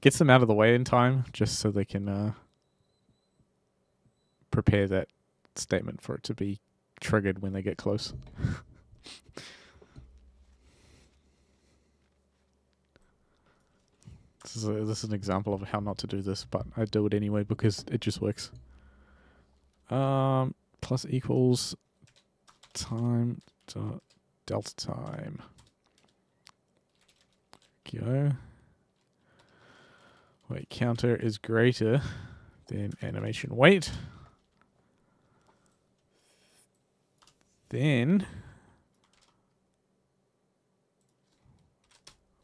Gets them out of the way in time just so they can prepare that statement for it to be triggered when they get close. This is an example of how not to do this, but I do it anyway because it just works. Plus equals time dot delta time. Go. Wait counter is greater than animation wait. Then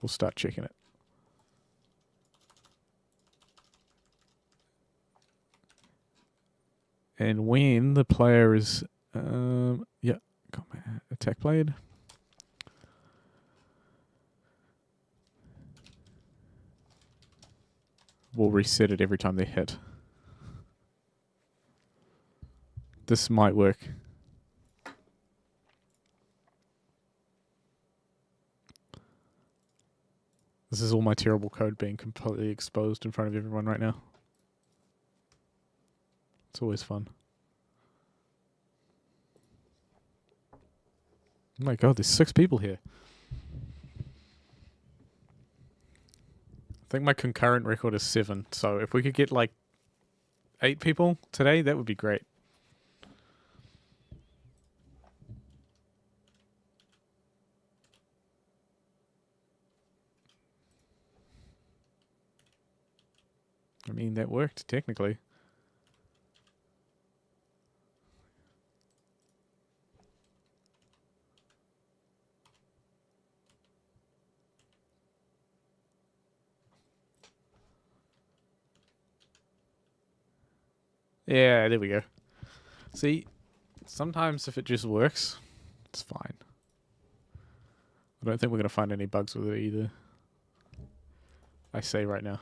we'll start checking it. And when the player is, attack played. We'll reset it every time they hit. This might work. This is all my terrible code being completely exposed in front of everyone right now. It's always fun. Oh my god, there's 6 people here. I think my concurrent record is 7, so if we could get like 8 people today, that would be great. I mean, that worked, technically. Yeah, there we go. See, sometimes if it just works, it's fine. I don't think we're going to find any bugs with it either. I say right now.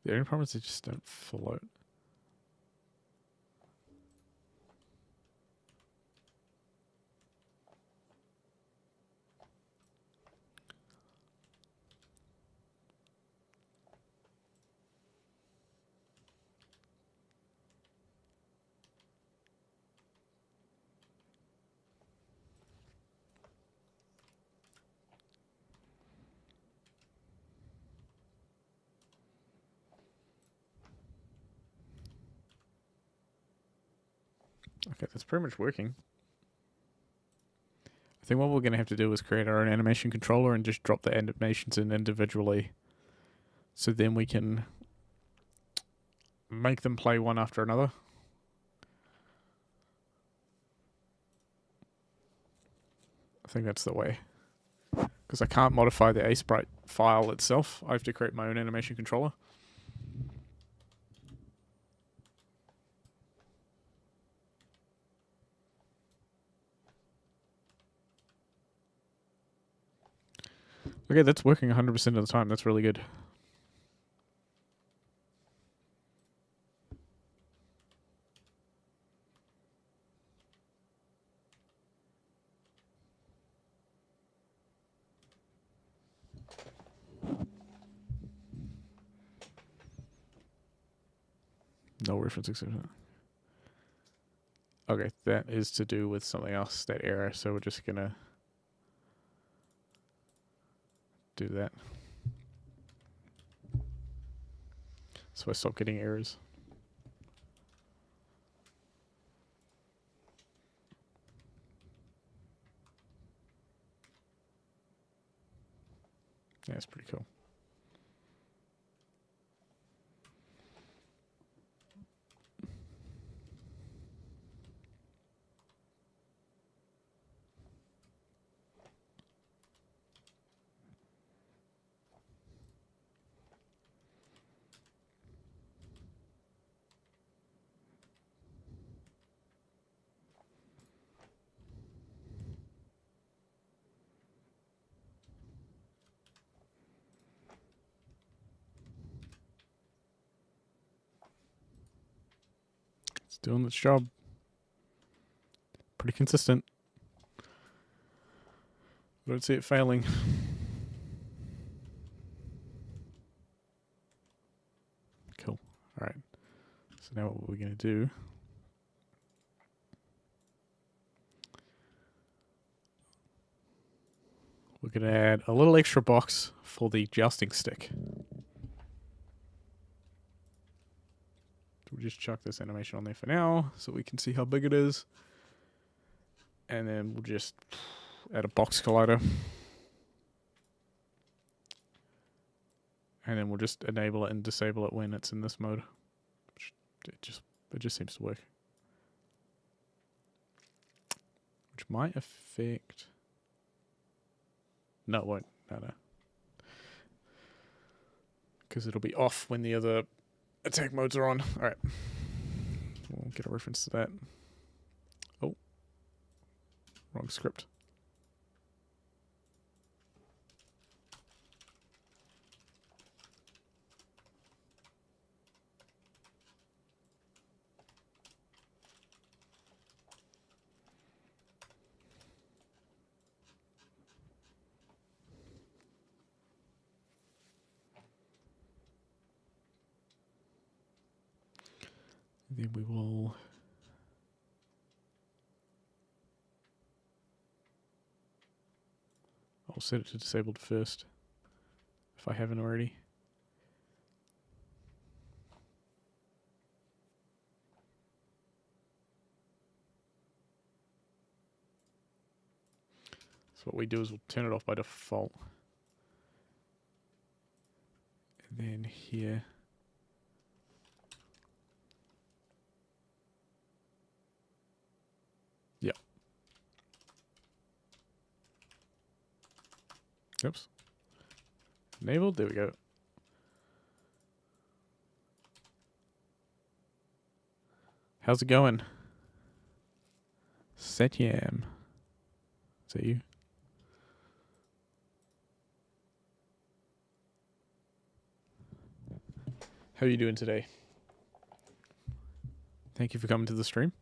The only problem is they just don't float. Okay, that's pretty much working. I think what we're going to have to do is create our own animation controller and just drop the animations in individually. So then we can make them play one after another. I think that's the way. Because I can't modify the A-Sprite file itself. I have to create my own animation controller. Okay, that's working 100% of the time. That's really good. No reference accepted. Okay, that is to do with something else, that error. So we're just going to do that. So I stop getting errors. Yeah, it's pretty cool. It's doing its job. Pretty consistent. I don't see it failing. Cool. All right. So now what we're going to do, we're going to add a little extra box for the jousting stick. We'll just chuck this animation on there for now so we can see how big it is. And then we'll just add a box collider. And then we'll just enable it and disable it when it's in this mode. It just seems to work. Which might affect... No, it won't. No. Because it'll be off when the other attack modes are on. Alright. We'll get a reference to that. Oh. Wrong script. Then we will... I'll set it to disabled first, if I haven't already. So what we do is we'll turn it off by default. And then here... Yep. Oops. Enabled, there we go. How's it going? Setyam. Is that you? How are you doing today? Thank you for coming to the stream.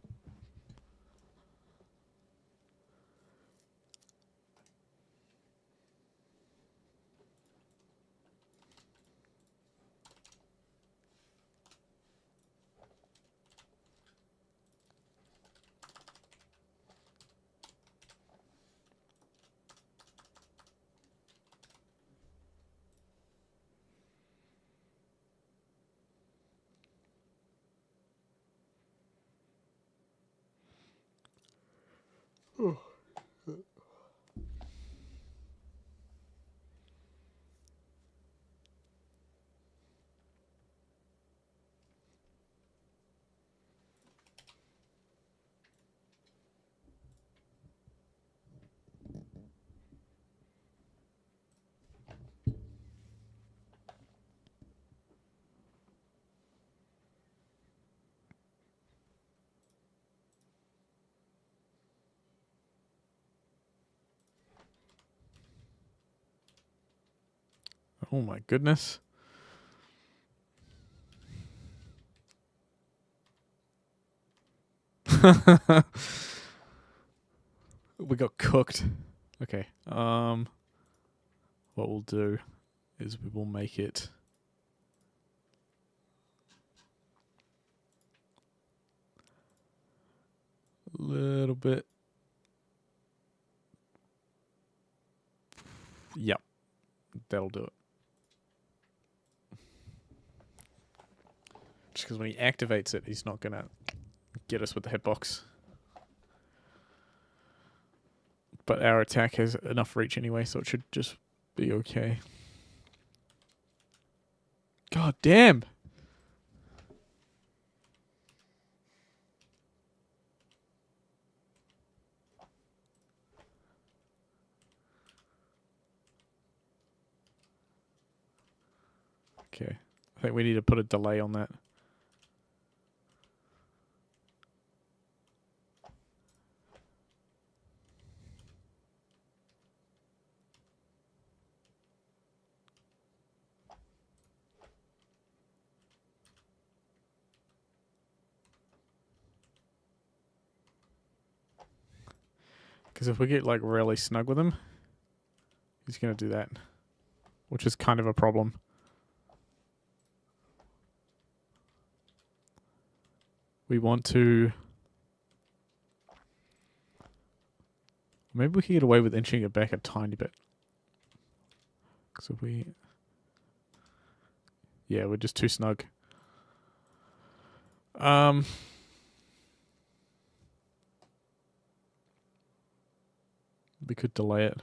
Oh my goodness. We got cooked. Okay. What we'll do is we will make it a little bit. Yep. That'll do it. Just because when he activates it, he's not going to get us with the hitbox. But our attack has enough reach anyway, so it should just be okay. God damn! Okay. I think we need to put a delay on that. Because if we get like really snug with him, he's going to do that. Which is kind of a problem. We want to... Maybe we can get away with inching it back a tiny bit. Because if we... Yeah, we're just too snug. We could delay it.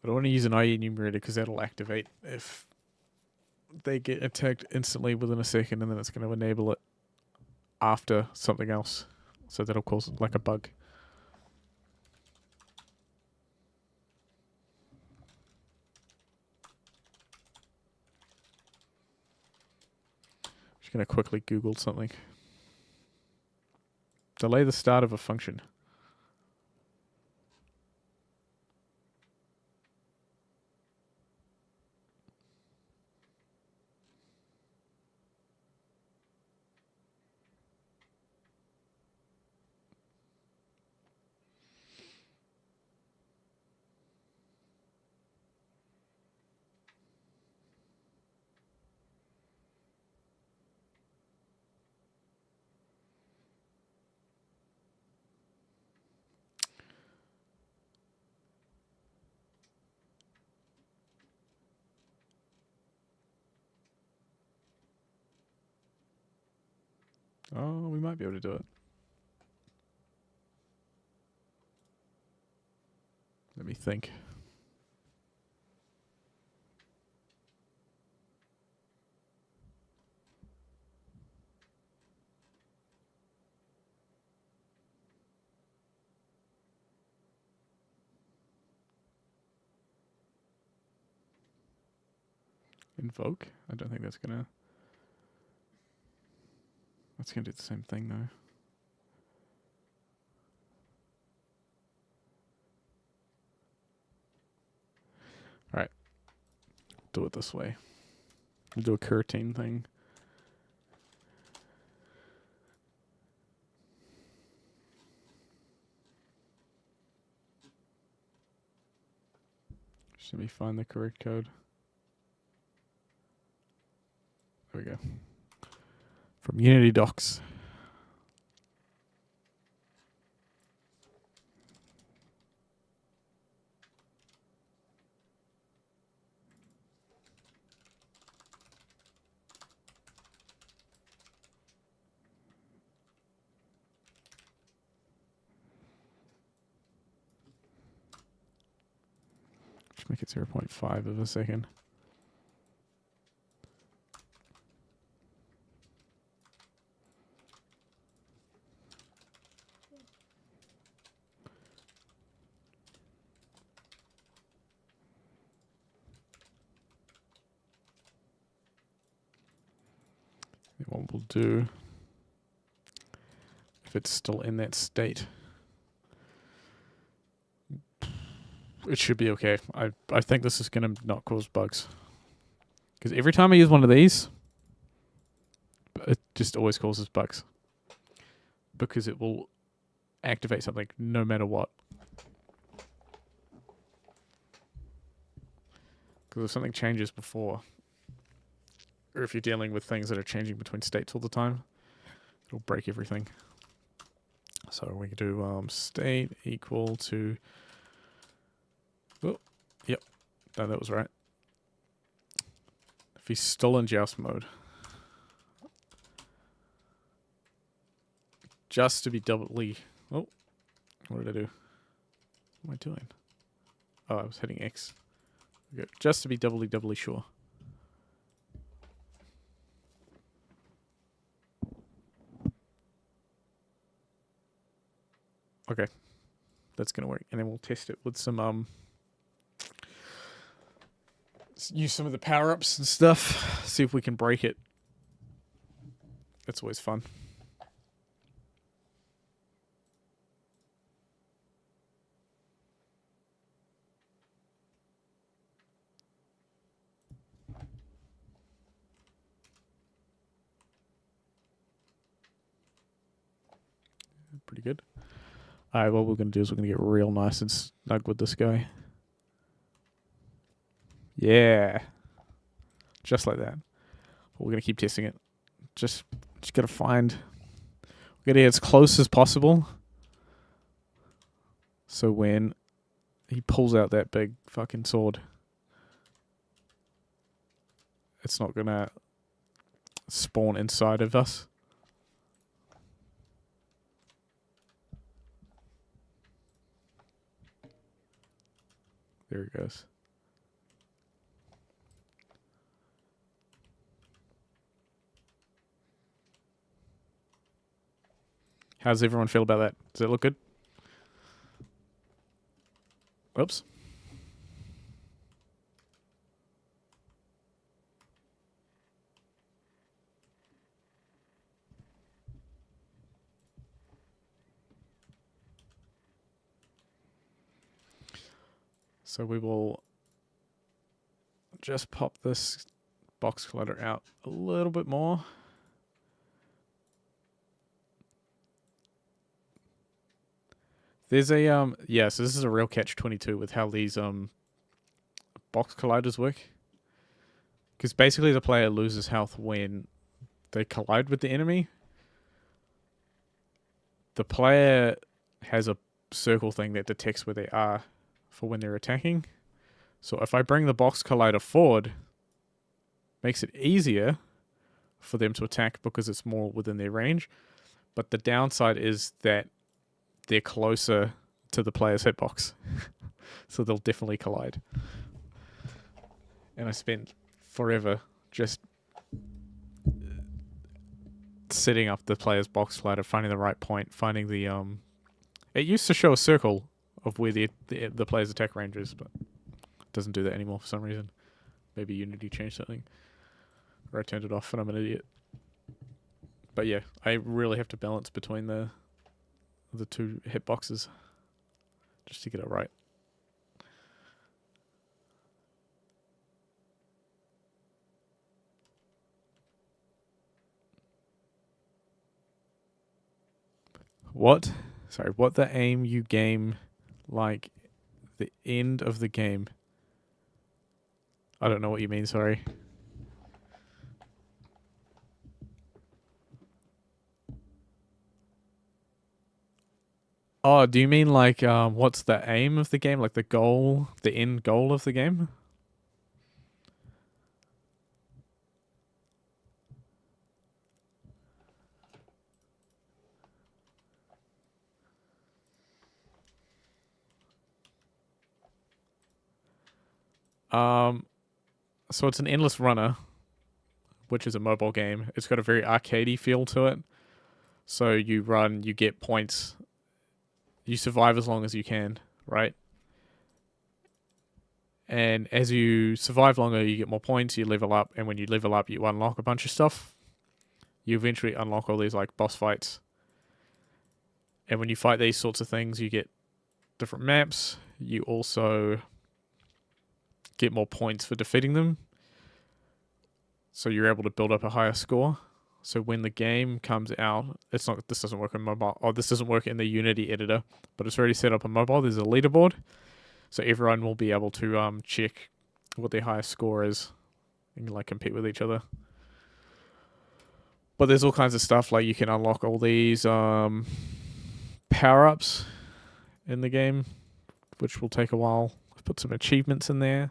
I don't want to use an IE enumerator because that'll activate if they get attacked instantly within a second, and then it's going to enable it after something else. So that'll cause like a bug. Just going to quickly Google something. Delay the start of a function. Oh, we might be able to do it. Let me think. Invoke? I don't think that's gonna... That's gonna do the same thing though. Alright. Do it this way. We'll do a coroutine thing. Just let me find the correct code. There we go. From Unity docs. Just make it 0.5 of a second. What we'll do, if it's still in that state, it should be okay. I think this is going to not cause bugs. Because every time I use one of these, it just always causes bugs. Because it will activate something no matter what. Because if something changes before, or if you're dealing with things that are changing between states all the time, it'll break everything. So we can do state equal to... Oh, yep. No, that was right. If he's still in Joust mode. Just to be doubly... Oh, what did I do? What am I doing? Oh, I was hitting X. Okay. Just to be doubly sure. Okay, that's gonna work, and then we'll test it with some use some of the power-ups and stuff. See if we can break it. That's always fun. Pretty good. Alright, what we're going to do is we're going to get real nice and snug with this guy. Yeah. Just like that. But we're going to keep testing it. Just got to find... We're going to get as close as possible. So when he pulls out that big fucking sword, it's not gonna spawn inside of us. There it goes. How does everyone feel about that? Does it look good? Oops. So we will just pop this box collider out a little bit more. There's a yeah, so this is a real catch-22 with how these box colliders work. Because basically the player loses health when they collide with the enemy. The player has a circle thing that detects where they are for when they're attacking. So if I bring the box collider forward, makes it easier for them to attack because it's more within their range. But the downside is that they're closer to the player's hitbox. So they'll definitely collide. And I spent forever just setting up the player's box collider, finding the right point, finding the it used to show a circle of where the player's attack range is, but it doesn't do that anymore for some reason. Maybe Unity changed something. Or I turned it off and I'm an idiot. But yeah, I really have to balance between the two hitboxes just to get it right. What the aim you game like the end of the game? I don't know what you mean, sorry. Oh, do you mean like what's the aim of the game? Like the goal, the end goal of the game? So it's an endless runner, which is a mobile game. It's got a very arcadey feel to it. So you run, you get points, you survive as long as you can, right? And as you survive longer, you get more points, you level up, and when you level up, you unlock a bunch of stuff. You eventually unlock all these like boss fights. And when you fight these sorts of things, you get different maps. You also get more points for defeating them. So you're able to build up a higher score. So when the game comes out, this doesn't work on mobile, or this doesn't work in the Unity editor, but it's already set up on mobile. There's a leaderboard. So everyone will be able to check what their highest score is and like compete with each other. But there's all kinds of stuff, like you can unlock all these power-ups in the game, which will take a while. I've put some achievements in there.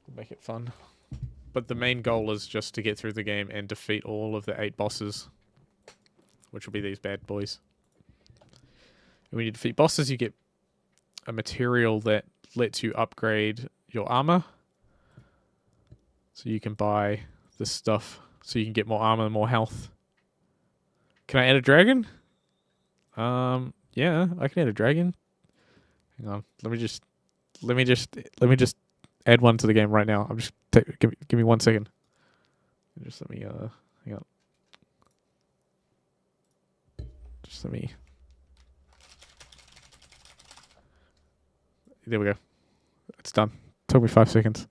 We'll make it fun. But the main goal is just to get through the game and defeat all of the 8 bosses, which will be these bad boys. And when you defeat bosses, you get a material that lets you upgrade your armor. So you can buy this stuff so you can get more armor and more health. Can I add a dragon? Yeah, I can add a dragon. Hang on. Let me just add one to the game right now. I'm just give me 1 second. Just let me hang on. Just let me. There we go. It's done. Took me 5 seconds.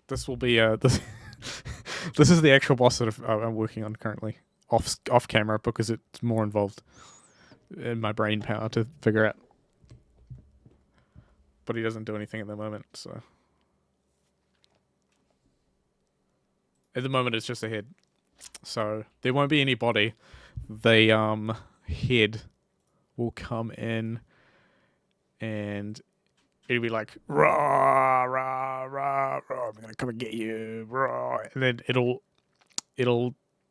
This will be this. This is the actual boss that I'm working on currently, off camera, because it's more involved in my brain power to figure out. But he doesn't do anything at the moment, so at the moment it's just a head. So there won't be any body. The head will come in and it'll be like, rah, rah, rah, rah, I'm gonna come and get you, rah. And then it'll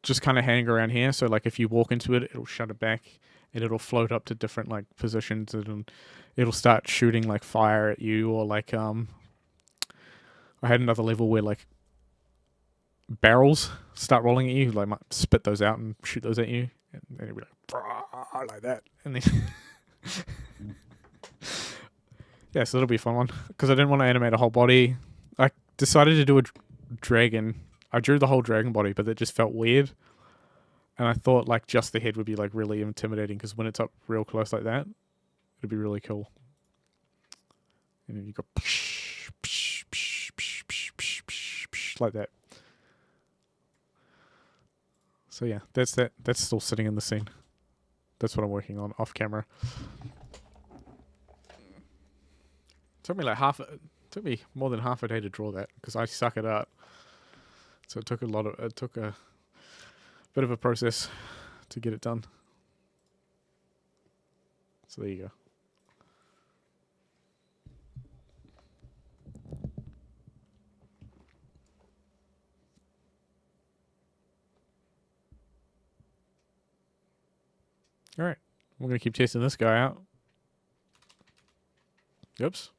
just kind of hang around here. So like if you walk into it, it'll shut it back and it'll float up to different like positions and it'll start shooting like fire at you, or like I had another level where like barrels start rolling at you, like might spit those out and shoot those at you, and then it'll be like that, and then yeah, so that'll be a fun one because I didn't want to animate a whole body. I decided to do a dragon. I drew the whole dragon body, but it just felt weird, and I thought like just the head would be like really intimidating because when it's up real close like that, it'd be really cool. And then you go like that. So yeah, that's that. That's still sitting in the scene. That's what I'm working on off camera. Took me more than half a day to draw that because I suck at art. So it took a bit of a process to get it done. So there you go. All right, we're gonna keep testing this guy out. Oops.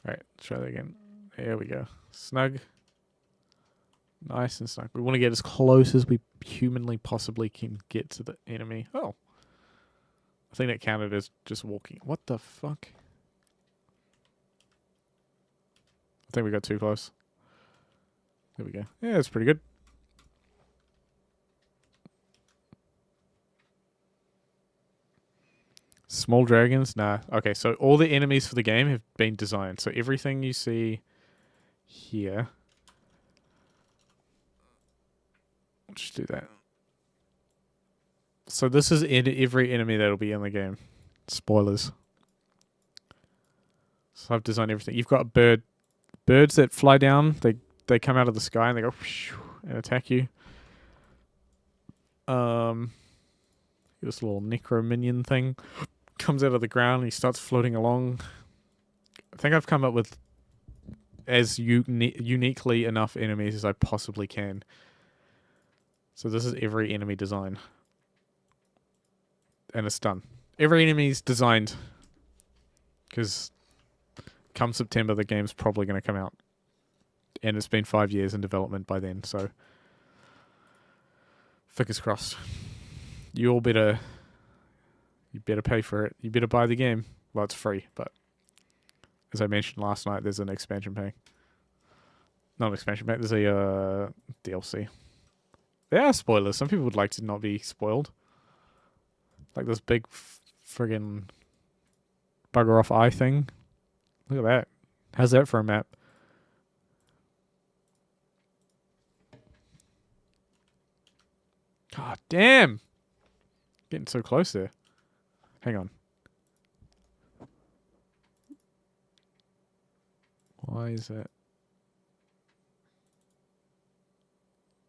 All right, try that again. There we go. Snug. Nice and snug. We want to get as close as we humanly possibly can get to the enemy. Oh. I think that counted as just walking. What the fuck? I think we got too close. There we go. Yeah, that's pretty good. Small dragons? Nah. Okay, so all the enemies for the game have been designed. So everything you see here. I'll just do that. So this is every enemy that'll be in the game. Spoilers. So I've designed everything. You've got birds that fly down. They come out of the sky and they go and attack you. This little necro minion thing comes out of the ground and he starts floating along. I think I've come up with as uniquely enough enemies as I possibly can. So this is every enemy design. And it's done. Every enemy's designed because come September the game's probably going to come out. And it's been 5 years in development by then, so fingers crossed. You better pay for it. You better buy the game. Well, it's free, but as I mentioned last night, there's an expansion pack. Not an expansion pack, there's a DLC. There are spoilers. Some people would like to not be spoiled. Like this big friggin' bugger off eye thing. Look at that. How's that for a map? God damn. Getting so close there. Hang on. Why is that?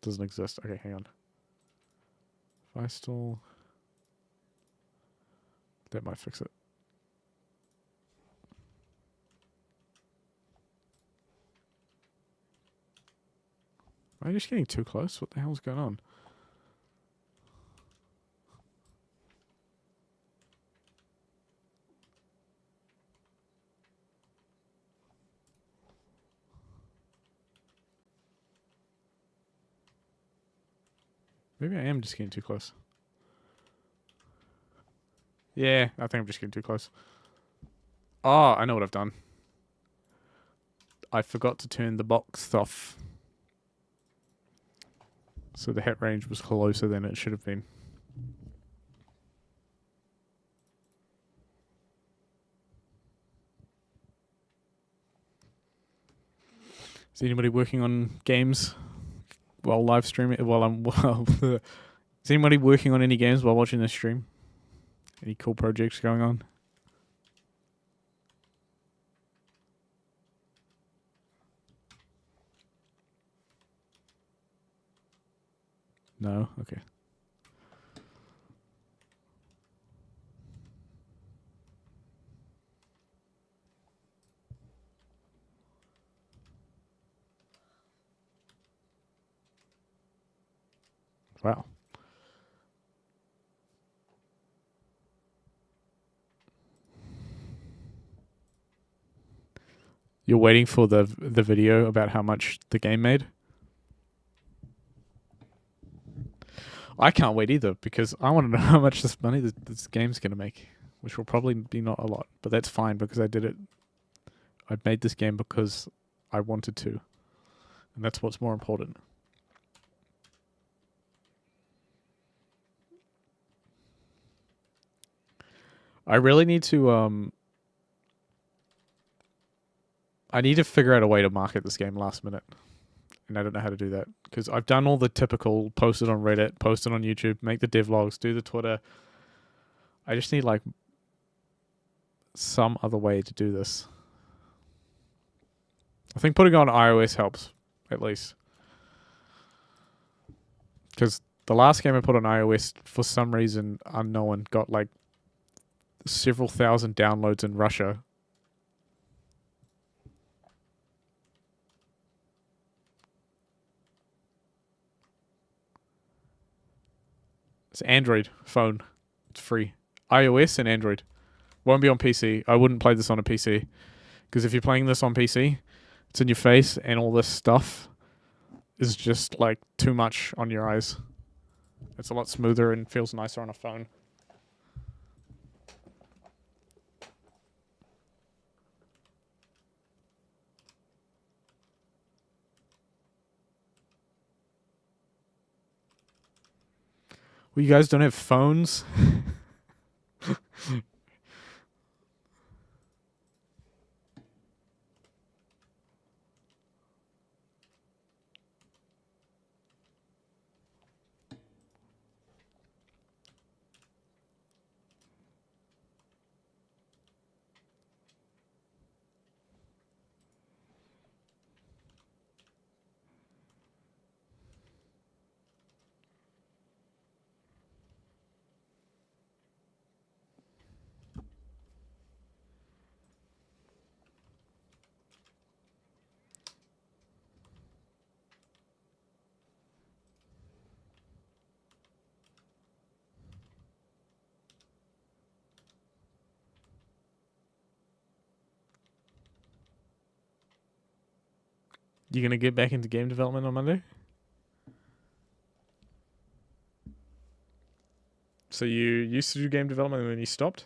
Doesn't exist. Okay, hang on. If I still... That might fix it. Am I just getting too close? What the hell's going on? Maybe I am just getting too close. Yeah, I think I'm just getting too close. Oh, I know what I've done. I forgot to turn the box off. So the hit range was closer than it should have been. Is anybody working on games while live streaming? Is anybody working on any games while watching this stream? Any cool projects going on? No? Okay. Wow. You're waiting for the video about how much the game made? I can't wait either because I want to know how much this money this game's going to make, which will probably be not a lot, but that's fine because I did it. I made this game because I wanted to, and that's what's more important. I really need to I need to figure out a way to market this game last minute. And I don't know how to do that. Because I've done all the typical post it on Reddit, post it on YouTube, make the devlogs, do the Twitter. I just need like some other way to do this. I think putting it on iOS helps, at least. Because the last game I put on iOS, for some reason unknown, got like several thousand downloads in Russia. It's Android phone. It's free. iOS and Android. Won't be on PC. I wouldn't play this on a PC. Because if you're playing this on PC, it's in your face and all this stuff is just like too much on your eyes. It's a lot smoother and feels nicer on a phone. Well, you guys don't have phones? You gonna get back into game development on Monday? So you used to do game development and then you stopped?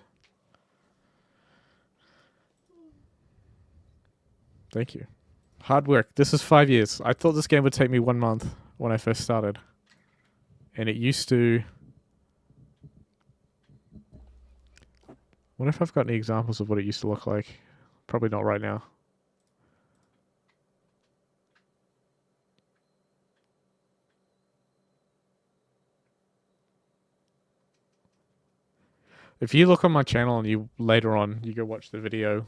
Thank you. Hard work. This is 5 years. I thought this game would take me 1 month when I first started. And it used to... Wonder if I've got any examples of what it used to look like. Probably not right now. If you look on my channel and you later on you go watch the video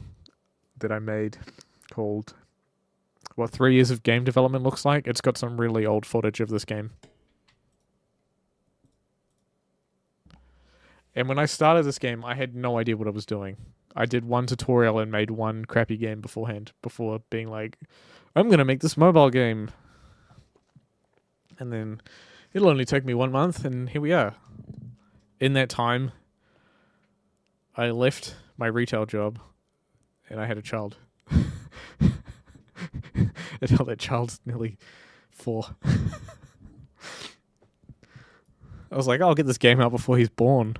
that I made called what 3 years of game development looks like, it's got some really old footage of this game. And when I started this game, I had no idea what I was doing. I did one tutorial and made one crappy game beforehand, before being like, I'm going to make this mobile game. And then it'll only take me 1 month, and here we are. In that time, I left my retail job, and I had a child. And now that child's nearly 4. I was like, I'll get this game out before he's born.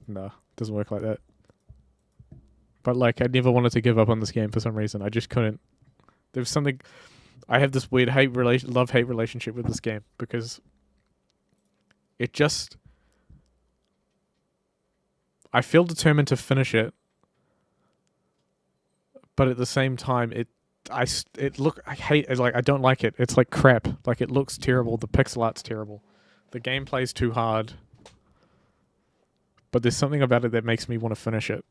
No, doesn't work like that. But like, I never wanted to give up on this game for some reason. I just couldn't. There was something. I have this weird love-hate relationship with this game because it just. I feel determined to finish it, but at the same time, I hate it. Like, I don't like it. It's like crap. Like, it looks terrible. The pixel art's terrible. The gameplay's too hard. But there's something about it that makes me want to finish it.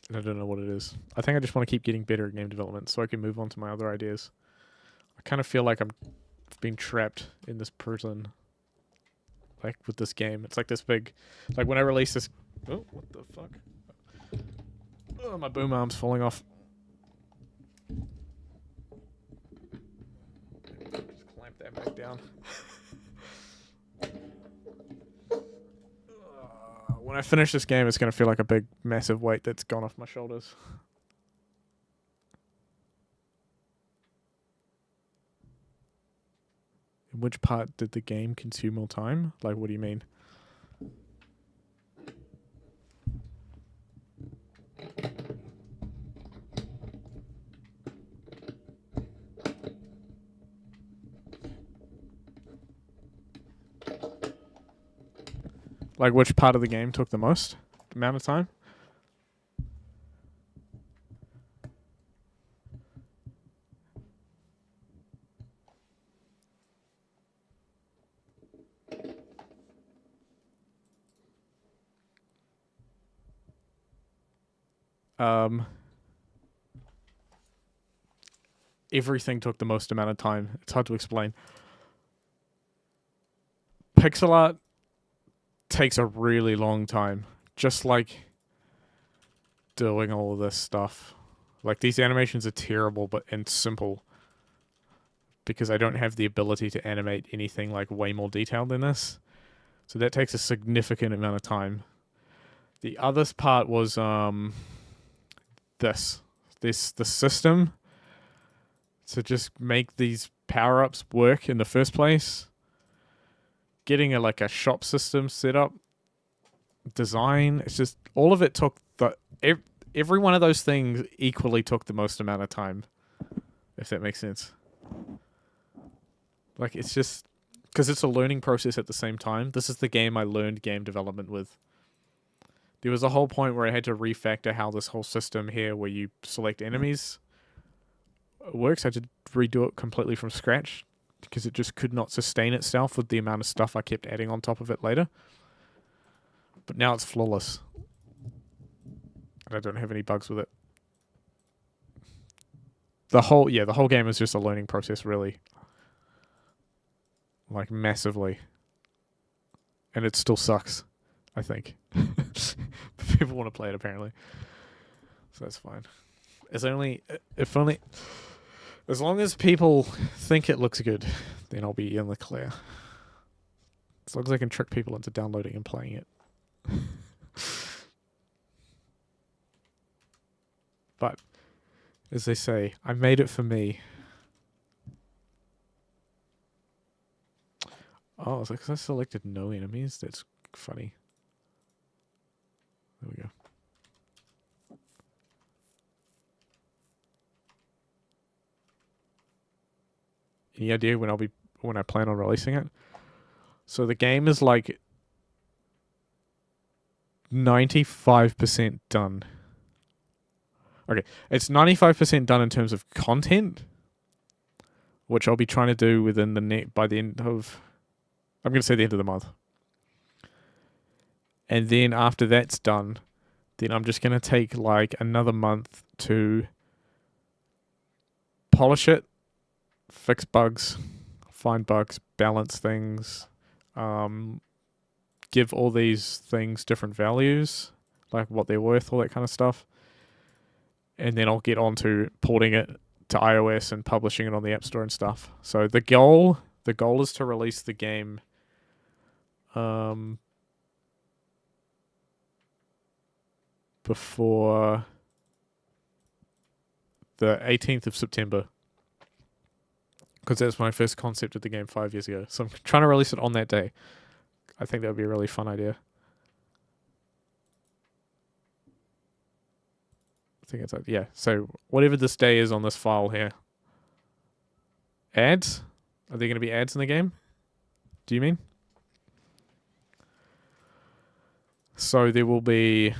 And I don't know what it is. I think I just want to keep getting better at game development so I can move on to my other ideas. I kind of feel like I'm being trapped in this prison. Like, with this game. It's like this big... Like, when I release this... Oh, what the fuck? Oh, my boom arm's falling off. Just clamp that back down. When I finish this game, it's going to feel like a big, massive weight that's gone off my shoulders. In which part did the game consume more time? Like, what do you mean? Like, which part of the game took the most amount of time? Everything took the most amount of time. It's hard to explain. Pixel art takes a really long time. Just like doing all of this stuff. Like, these animations are terrible and simple. Because I don't have the ability to animate anything like way more detailed than this. So that takes a significant amount of time. The other part was the system to just make these power-ups work in the first place. Getting a shop system set up, design, it's just all of it took every one of those things equally took the most amount of time, if that makes sense. Like, it's just because it's a learning process at the same time. This is the game I learned game development with. There was a whole point where I had to refactor how this whole system here, where you select enemies, works. I had to redo it completely from scratch because it just could not sustain itself with the amount of stuff I kept adding on top of it later. But now it's flawless. And I don't have any bugs with it. The whole game is just a learning process, really. Like, massively. And it still sucks, I think. But people want to play it, apparently. So that's fine. As long as people think it looks good, then I'll be in the clear. As long as I can trick people into downloading and playing it. But, as they say, I made it for me. Oh, it's because I selected no enemies? That's funny. There we go. Any idea when I plan on releasing it? So the game is like 95% done. Okay, it's 95% done in terms of content, which I'll be trying to do within by the end of, I'm going to say the end of the month. And then after that's done, then I'm just going to take like another month to polish it, fix bugs, find bugs, balance things, give all these things different values, like what they're worth, all that kind of stuff. And then I'll get on to porting it to iOS and publishing it on the App Store and stuff. So the goal is to release the game before the 18th of September. Because that's my first concept of the game 5 years ago. So I'm trying to release it on that day. I think that would be a really fun idea. I think it's yeah. So whatever this day is on this file here. Ads? Are there going to be ads in the game? Do you mean? So there will be...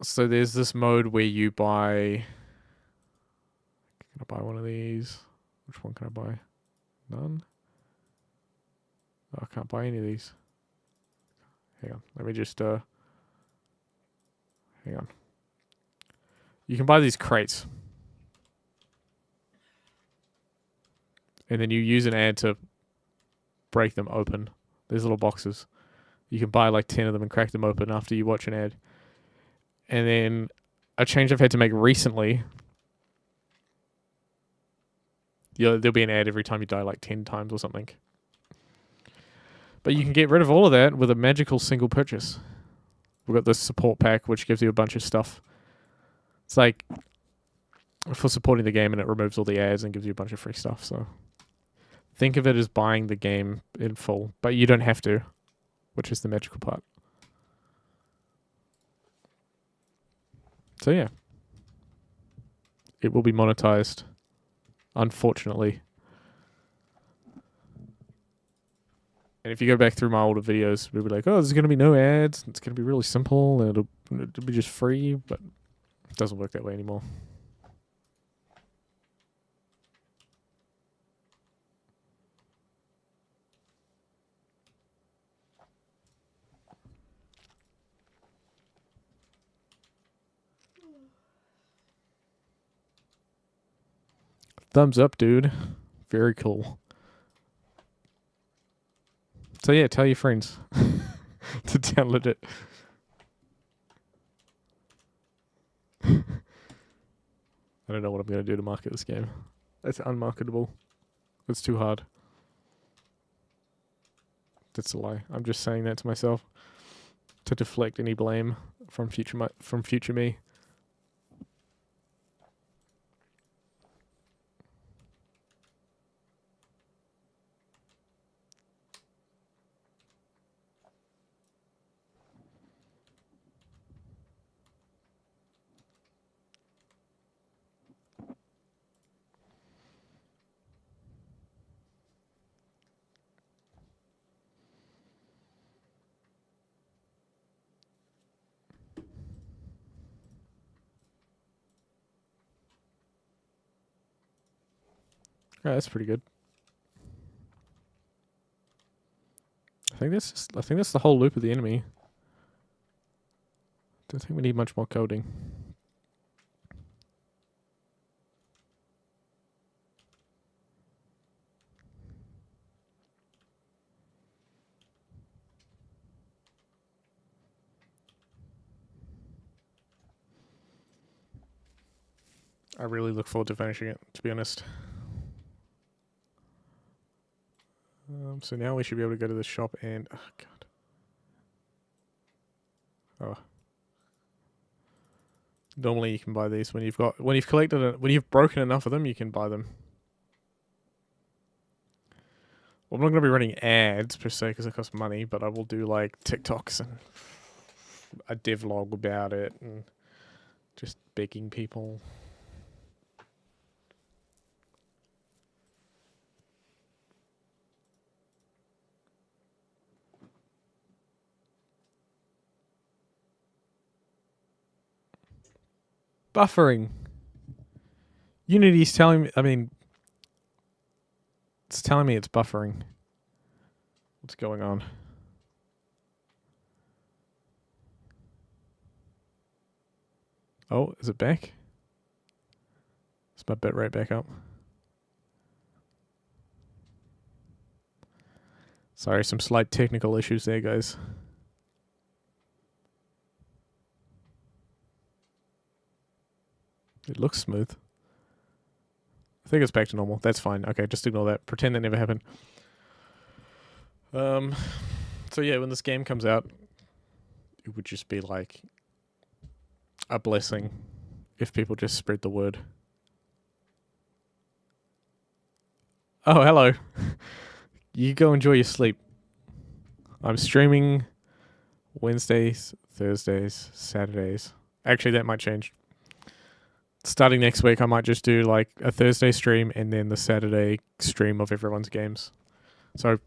So there's this mode where you buy... Can I buy one of these? Which one can I buy? None? Oh, I can't buy any of these. Hang on. Let me just... Hang on. You can buy these crates. And then you use an ad to break them open. These little boxes. You can buy like 10 of them and crack them open after you watch an ad. And then a change I've had to make recently. There'll be an ad every time you die like 10 times or something. But you can get rid of all of that with a magical single purchase. We've got this support pack, which gives you a bunch of stuff. It's like for supporting the game, and it removes all the ads and gives you a bunch of free stuff. So think of it as buying the game in full, but you don't have to, which is the magical part. So yeah, it will be monetized, unfortunately. And if you go back through my older videos, we'll be like, oh, there's going to be no ads. It's going to be really simple, and it'll be just free, but it doesn't work that way anymore. Thumbs up, dude. Very cool. So yeah, tell your friends to download it. I don't know what I'm going to do to market this game. It's unmarketable. It's too hard. That's a lie. I'm just saying that to myself to deflect any blame from future me. Yeah, that's pretty good. I think that's the whole loop of the enemy. Don't think we need much more coding. I really look forward to finishing it, to be honest. So now we should be able to go to the shop and... Oh, God. Oh. Normally you can buy these when you've broken enough of them, you can buy them. Well, I'm not going to be running ads per se because it costs money, but I will do like TikToks and a devlog about it and just begging people. Buffering. Unity's telling me, it's telling me it's buffering. What's going on? Oh, is it back? Is my bit rate back up? Sorry, some slight technical issues there, guys. It looks smooth. I think it's back to normal. That's fine. Okay, just ignore that. Pretend that never happened. So yeah, when this game comes out, it would just be like a blessing if people just spread the word. Oh, hello. You go enjoy your sleep. I'm streaming Wednesdays, Thursdays, Saturdays. Actually, that might change. Starting next week, I might just do like a Thursday stream and then the Saturday stream of everyone's games. So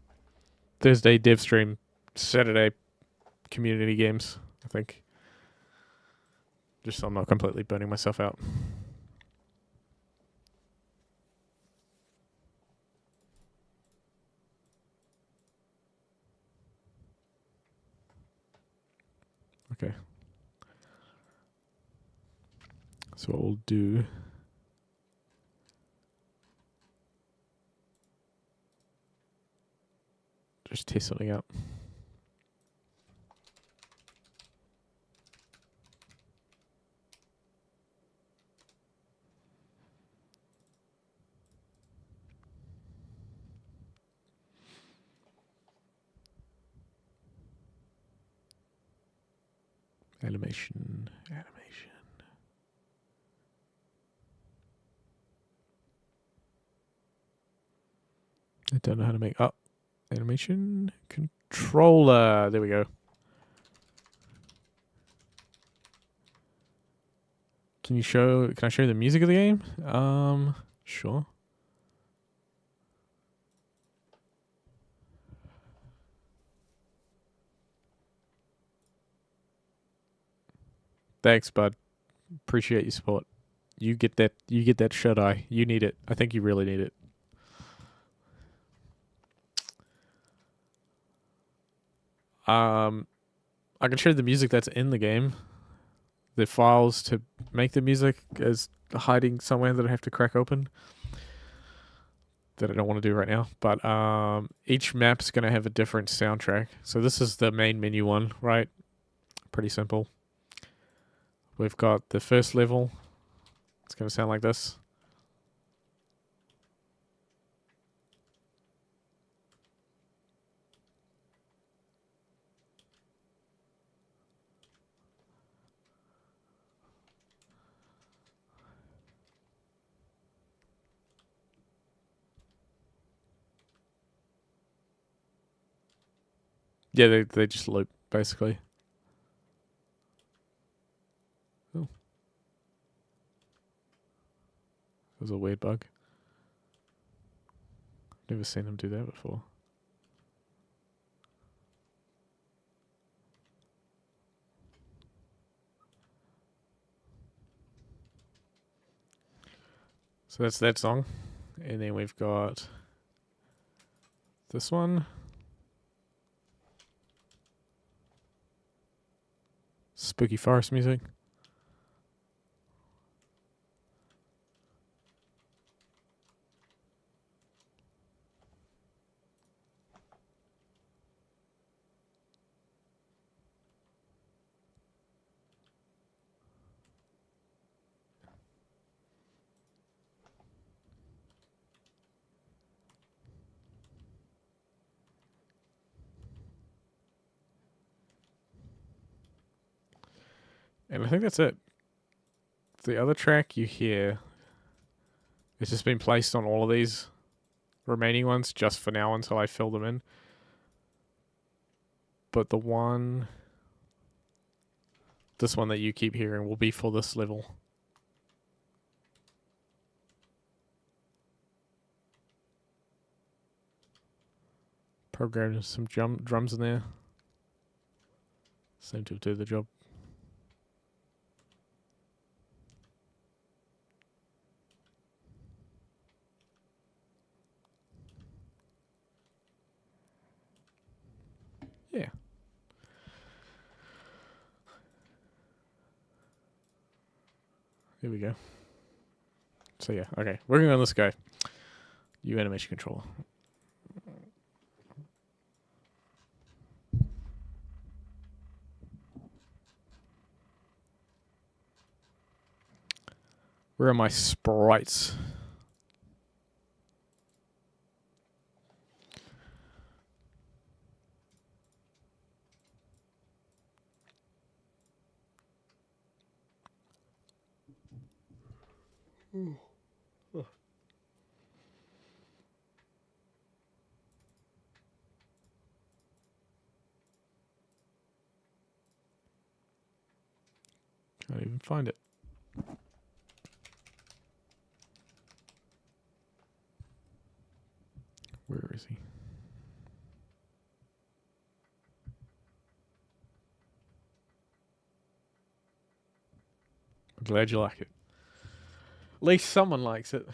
Thursday dev stream, Saturday community games, I think. Just so I'm not completely burning myself out. Okay. So what we'll do... Just test something out. Animation. I don't know how to make animation controller. There we go. Can I show you the music of the game? Sure. Thanks, bud. Appreciate your support. You get that shut eye. You need it. I think you really need it. I can show you the music that's in the game. The files to make the music is hiding somewhere that I have to crack open. That I don't want to do right now. But each map's going to have a different soundtrack. So this is the main menu one, right? Pretty simple. We've got the first level. It's going to sound like this. Yeah, they just loop, basically. Oh. That was a weird bug. Never seen them do that before. So that's that song. And then we've got this one. Spooky forest music. And I think that's it. The other track you hear, it's just been placed on all of these remaining ones just for now until I fill them in. But this one that you keep hearing will be for this level. Programmed some drums in there. Seem to do the job. Yeah. Here we go. So yeah, okay. Working on this guy. You animation controller. Where are my sprites? Can't even find it. Where is he? I'm glad you like it. At least someone likes it.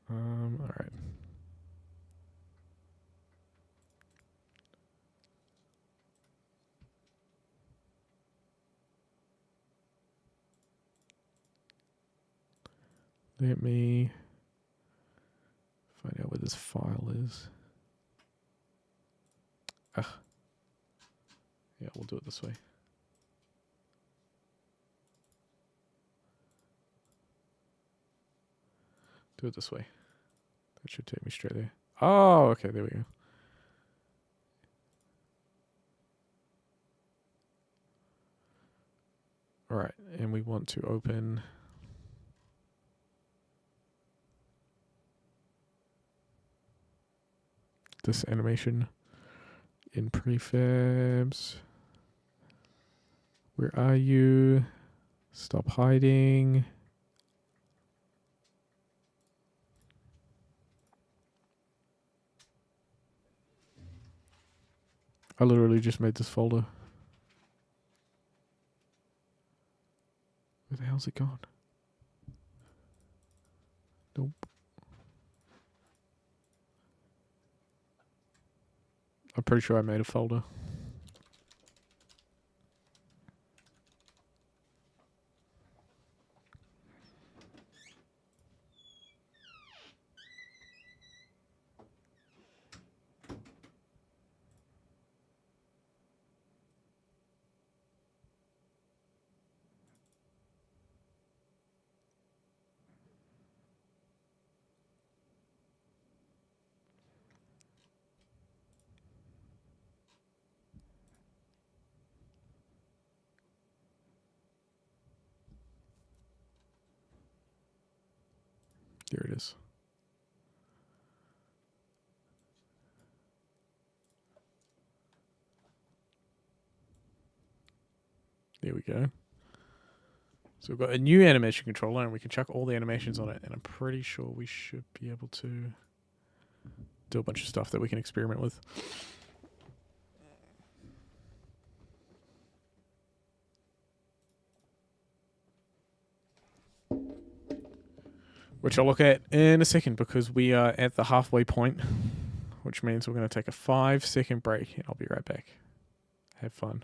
All right. Let me find out where this file is. Ah. Yeah, we'll do it this way. Do it this way. That should take me straight there. Oh, okay, there we go. All right, and we want to open this animation in prefabs. Where are you? Stop hiding. I literally just made this folder. Where the hell's it gone? Nope. I'm pretty sure I made a folder. There it is. There we go. So we've got a new animation controller and we can chuck all the animations on it, and I'm pretty sure we should be able to do a bunch of stuff that we can experiment with. Which I'll look at in a second because we are at the halfway point, which means we're going to take a 5-second break and I'll be right back. Have fun.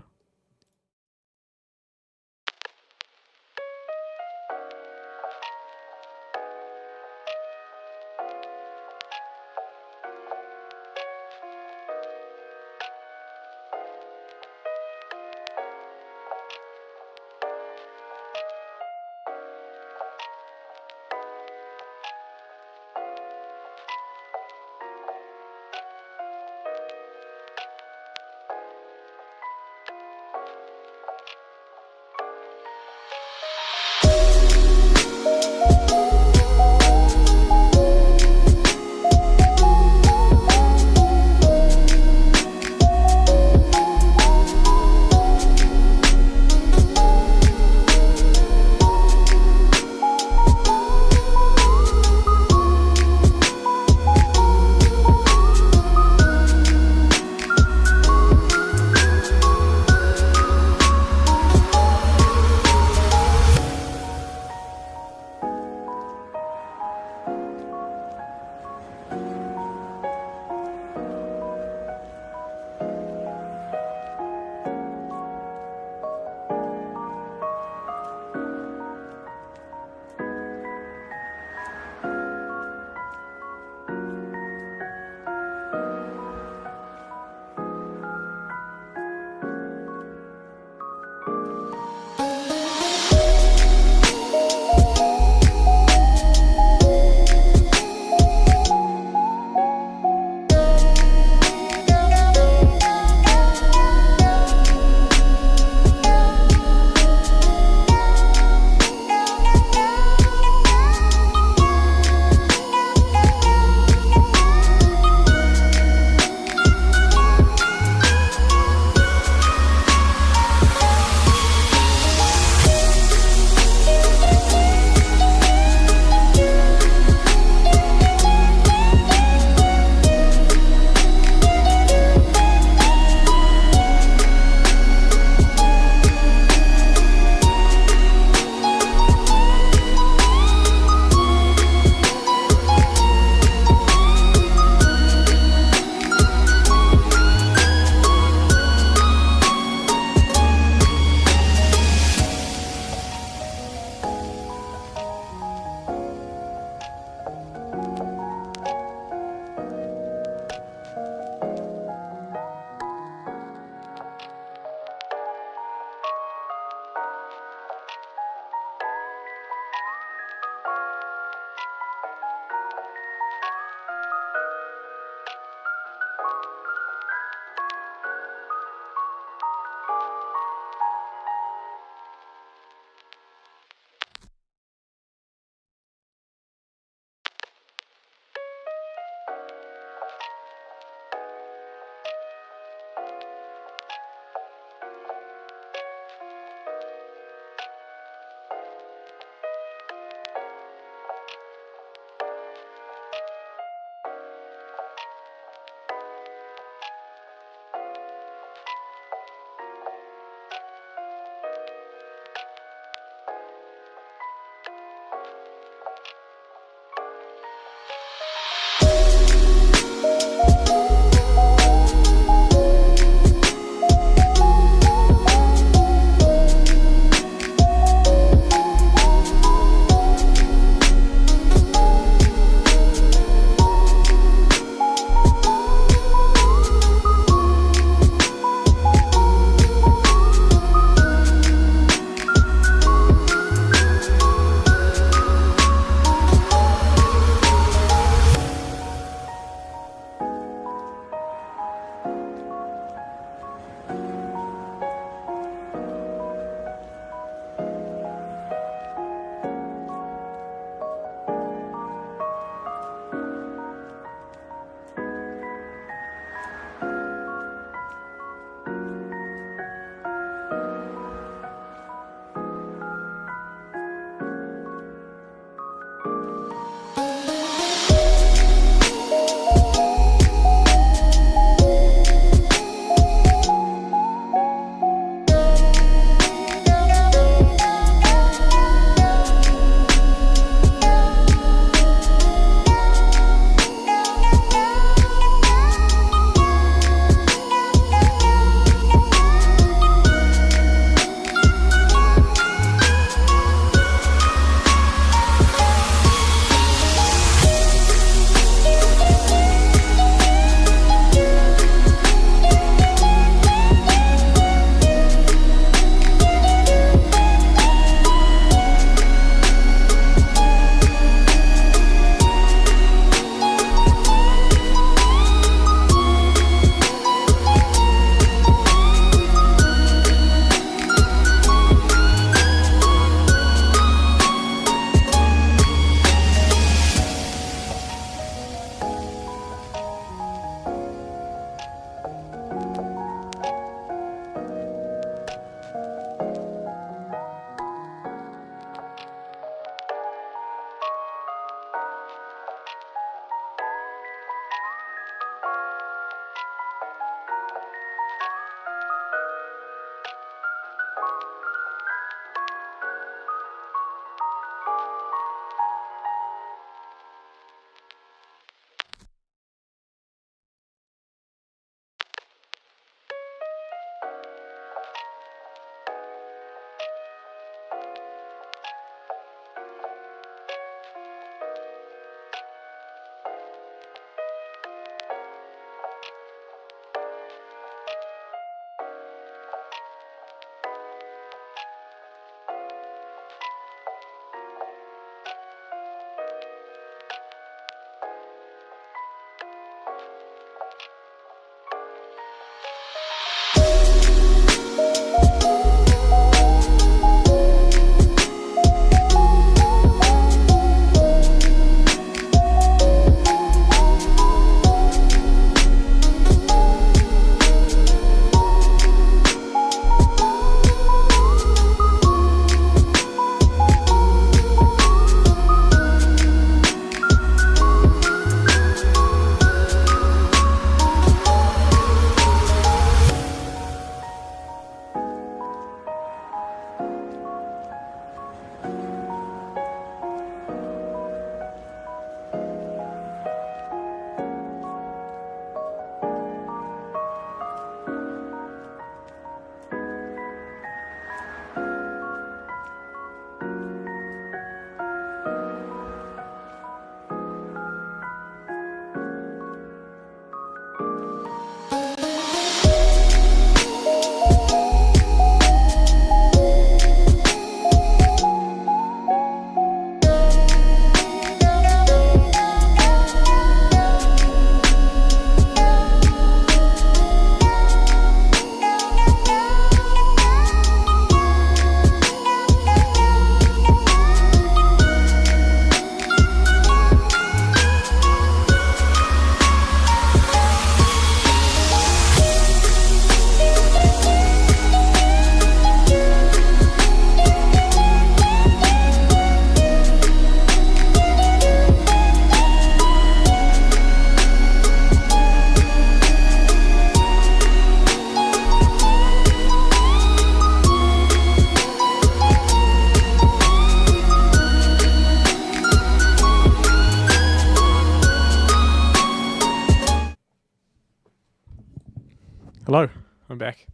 Hello, I'm back.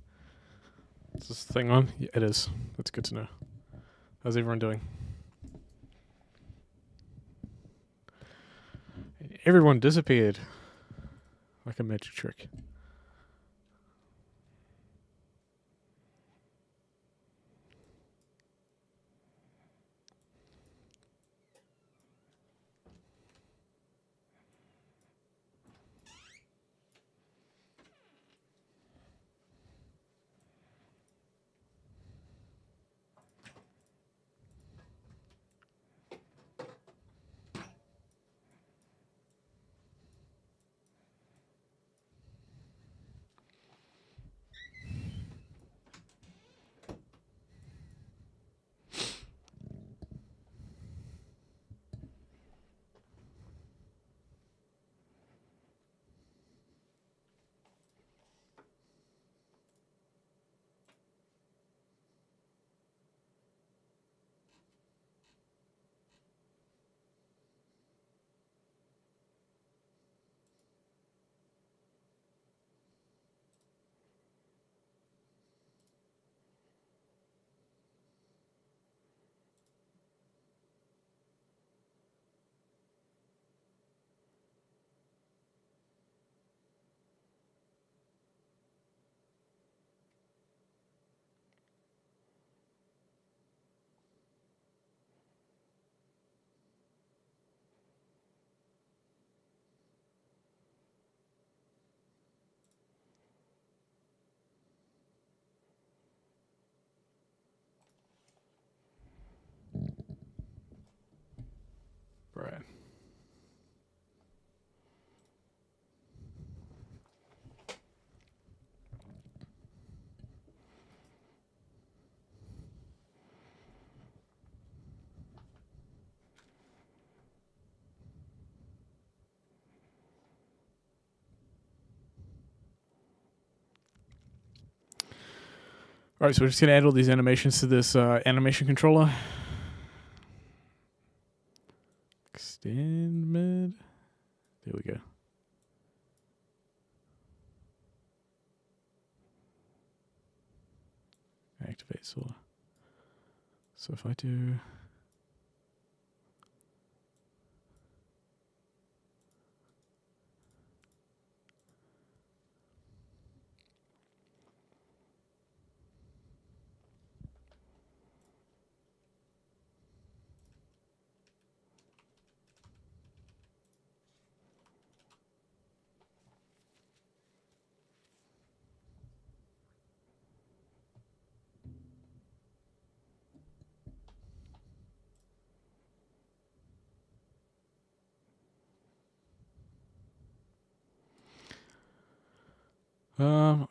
Is this thing on? Yeah, it is. That's good to know. How's everyone doing? Everyone disappeared like a magic trick. Right. Alright, so we're just going to add all these animations to this animation controller. Extend mid. There we go. Activate solar. So if I do...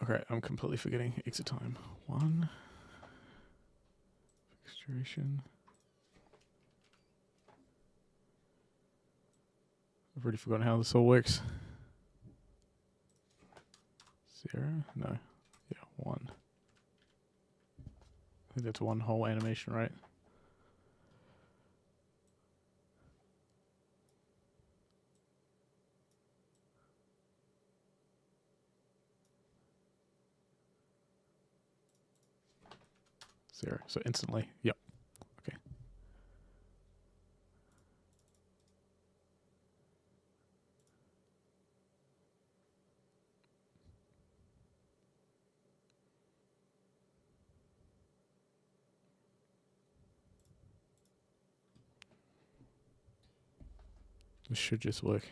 okay, I'm completely forgetting exit time. 1. Fixed duration. I've already forgotten how this all works. 0? No. Yeah, 1. I think that's one whole animation, right? Zero. So instantly. Yep. Okay. This should just work.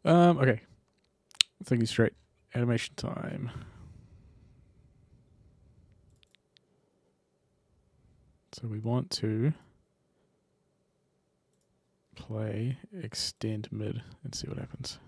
Okay. Thinking straight. Animation time. So we want to play extend mid and see what happens.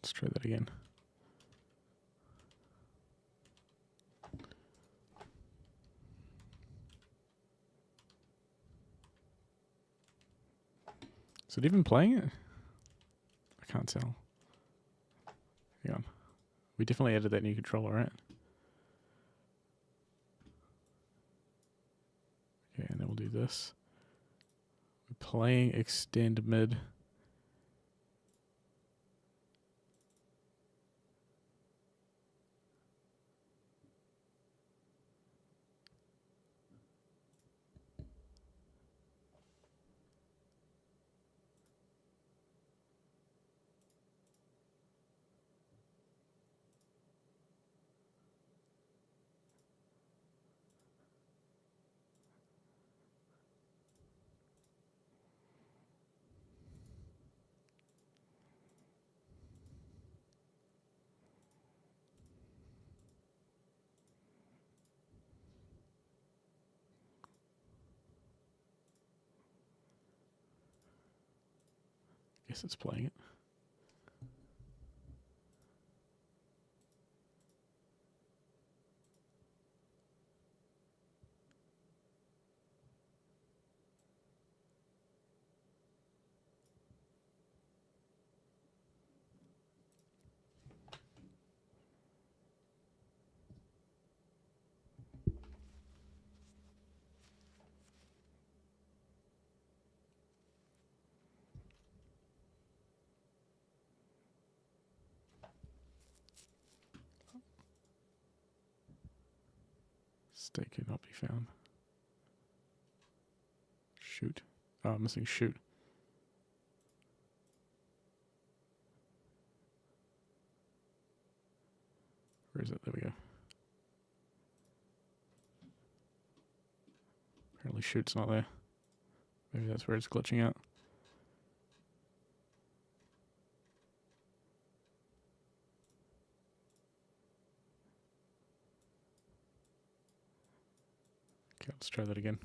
Let's try that again. Is it even playing it? I can't tell. Hang on. We definitely added that new controller, right? Okay, and then we'll do this. We're playing extend mid. Guess it's playing it. State could not be found. Shoot. Oh, I'm missing shoot. Where is it? There we go. Apparently shoot's not there. Maybe that's where it's glitching out. Okay, let's try that again.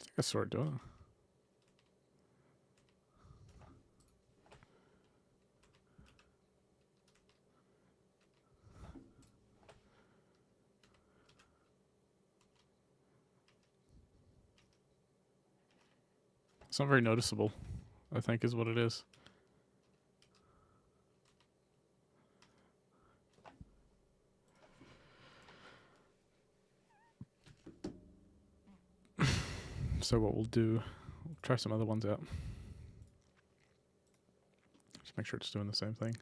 I think I saw it do it. It's not very noticeable, I think is what it is. So what we'll do, we'll try some other ones out. Just make sure it's doing the same thing.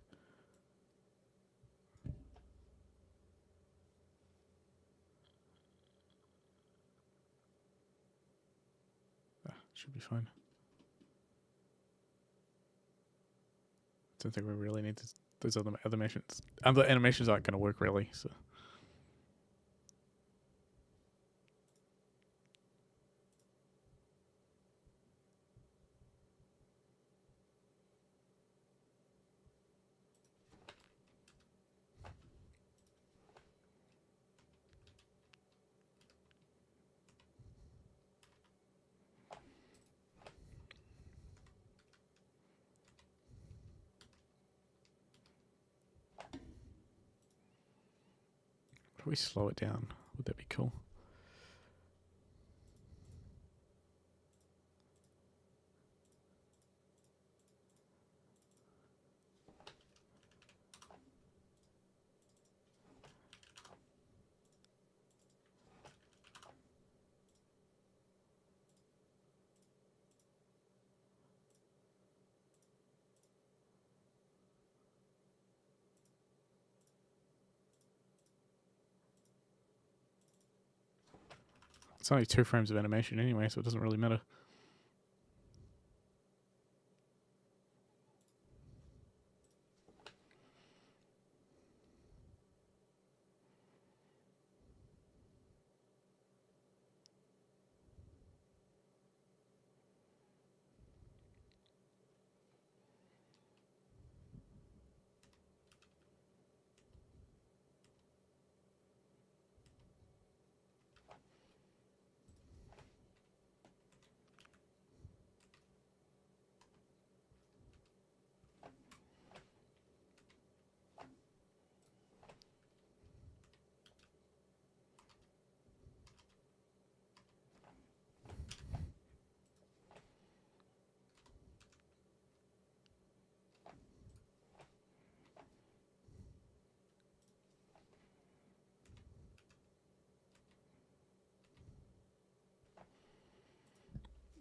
Should be fine. I don't think we really need those other animations. Other animations aren't going to work really, so. If we slow it down, would that be cool? It's only 2 frames of animation anyway, so it doesn't really matter.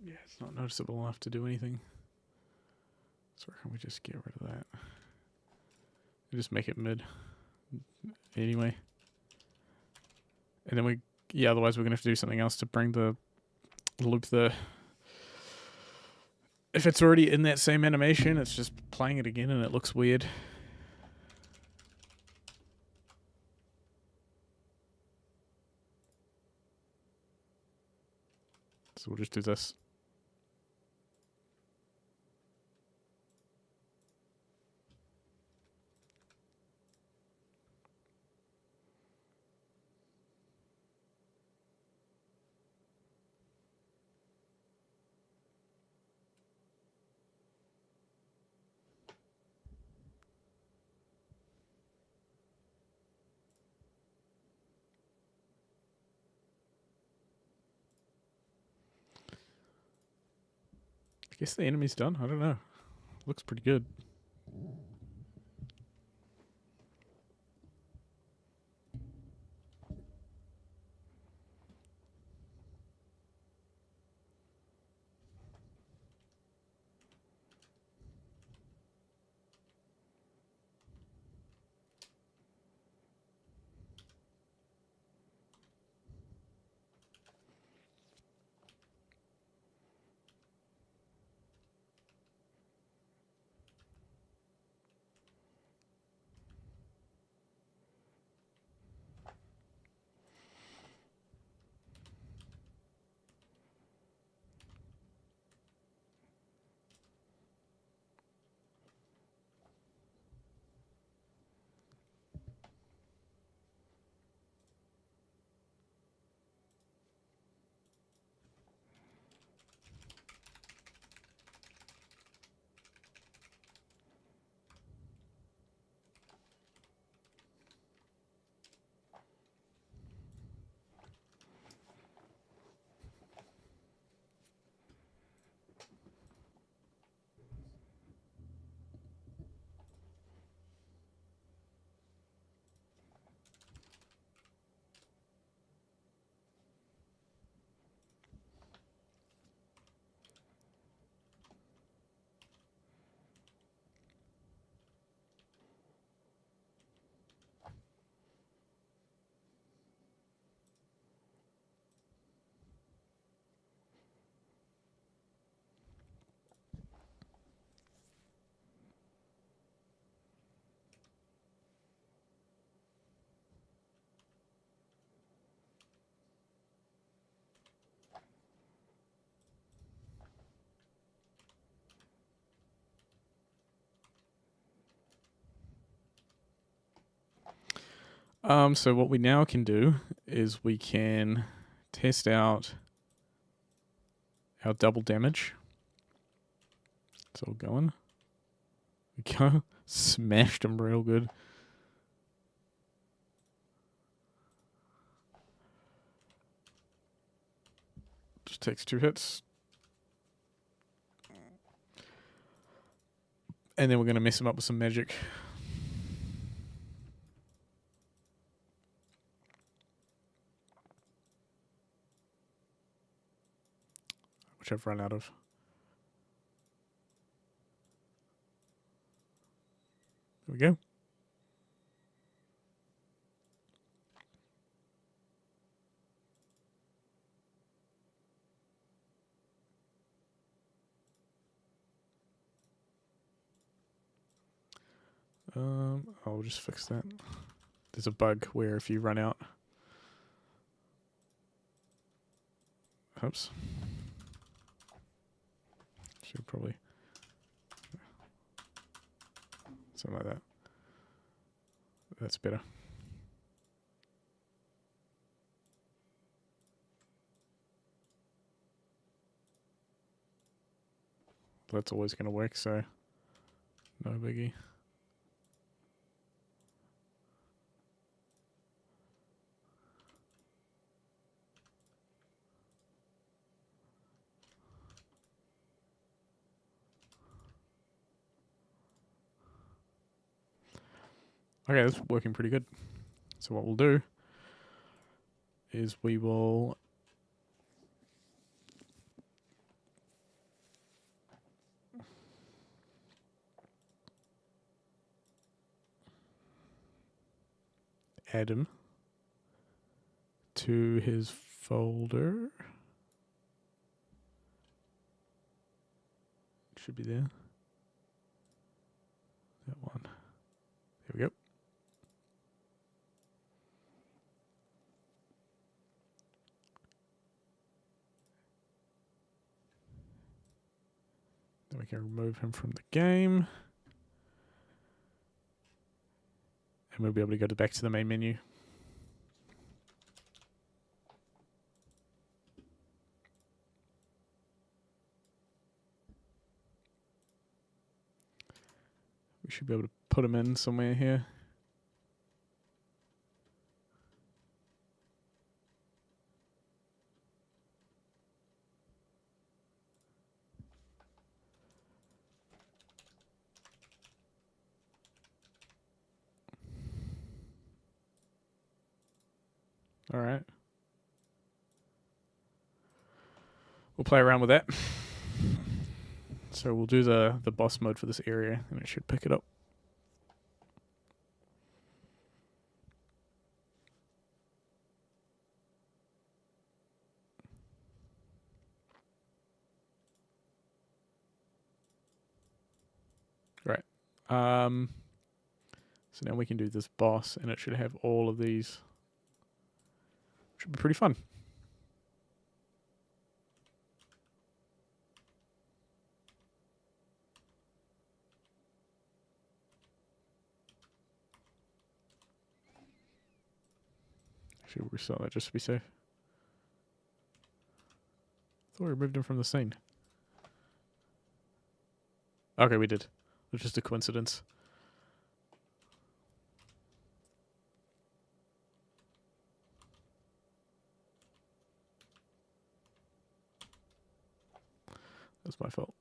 Yeah, it's not noticeable enough to do anything. So can we just get rid of that? Just make it mid anyway. And then otherwise we're going to have to do something else to bring the loop if it's already in that same animation, it's just playing it again and it looks weird. So we'll just do this. I guess the enemy's done. I don't know. Looks pretty good. So what we now can do is we can test out our double damage. It's all going. We go. Smashed him real good. Just takes 2 hits. And then we're going to mess him up with some magic. Which I've run out of. There we go. I'll just fix that. There's a bug where if you run out. Oops. Should probably. Something like that. That's better. That's always going to work, so no biggie. Okay, that's working pretty good. So what we'll do is we will add him to his folder. It should be there. That one. There we go. Then we can remove him from the game. And we'll be able to go back to the main menu. We should be able to put him in somewhere here. All right. We'll play around with that. So we'll do the boss mode for this area, and it should pick it up. Right. So now we can do this boss, and it should have all of these. Should be pretty fun. Actually, we'll restart that just to be safe. Thought we removed him from the scene. Okay, we did. It was just a coincidence. That's my fault.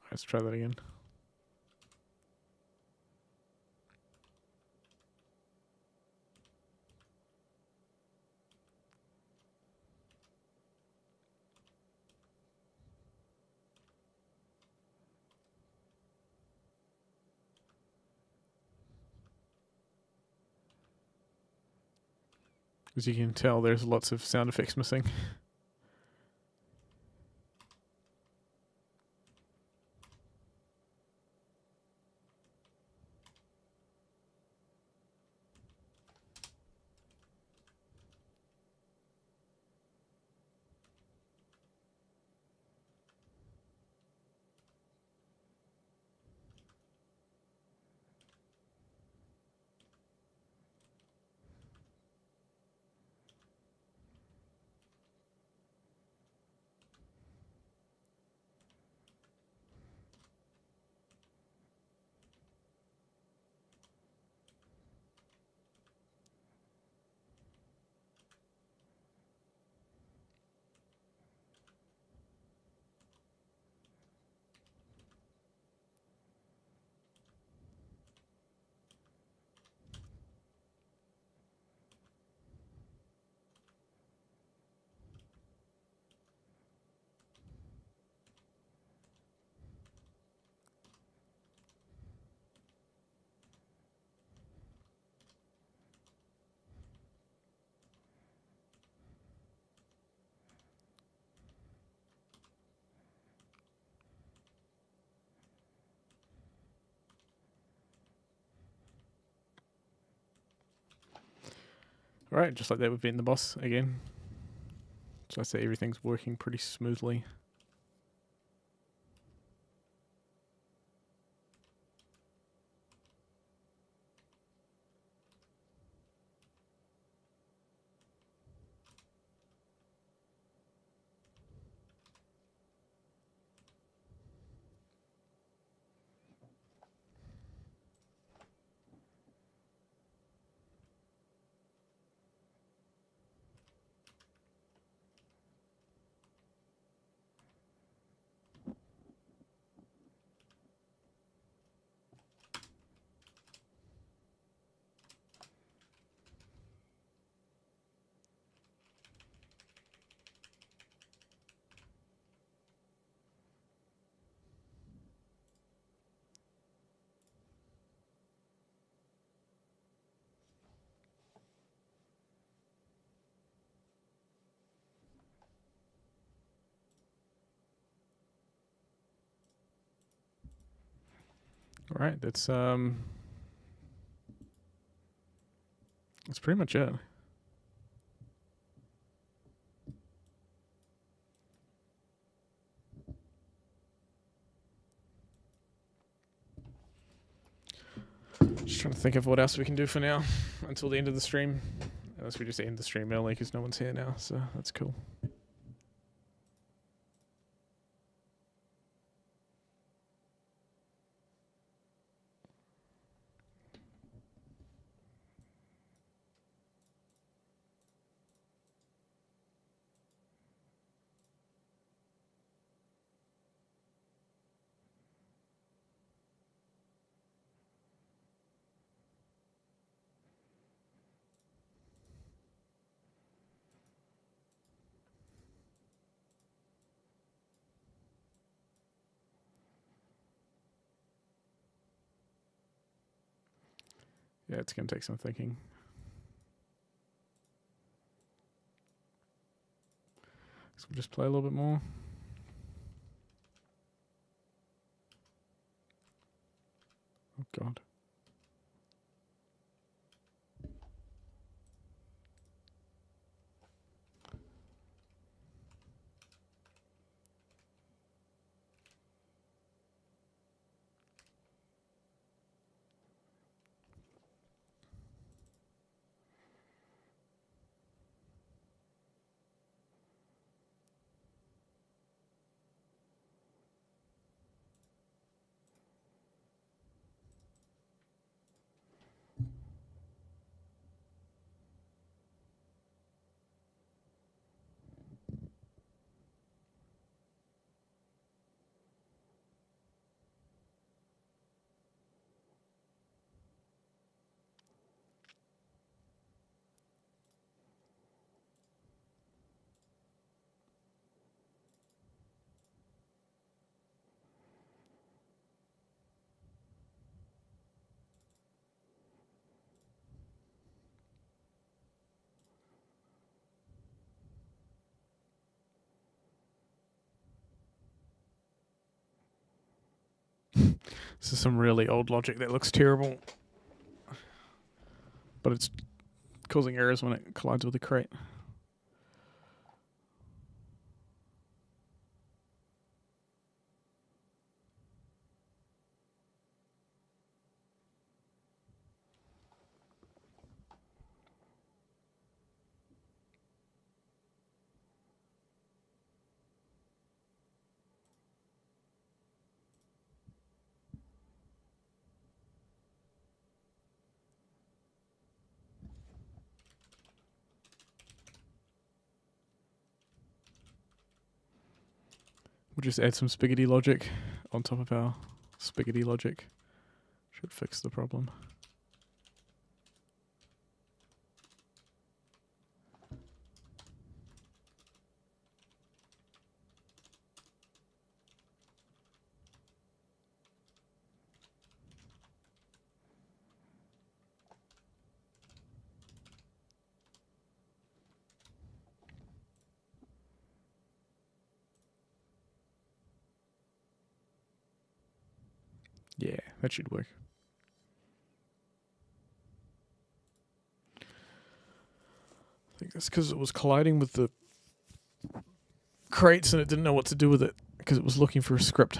Let's try that again. As you can tell, there's lots of sound effects missing. Alright, just like that we've beaten the boss again. So I say everything's working pretty smoothly. Alright, that's pretty much it. Just trying to think of what else we can do for now until the end of the stream. Unless we just end the stream early because no one's here now, so that's cool. Yeah, it's going to take some thinking. So we'll just play a little bit more. Oh, God. This is some really old logic that looks terrible. But it's causing errors when it collides with the crate. We'll just add some spaghetti logic on top of our spaghetti logic. Should fix the problem. Yeah, that should work. think that's because it was colliding with the crates and it didn't know what to do with it because it was looking for a script.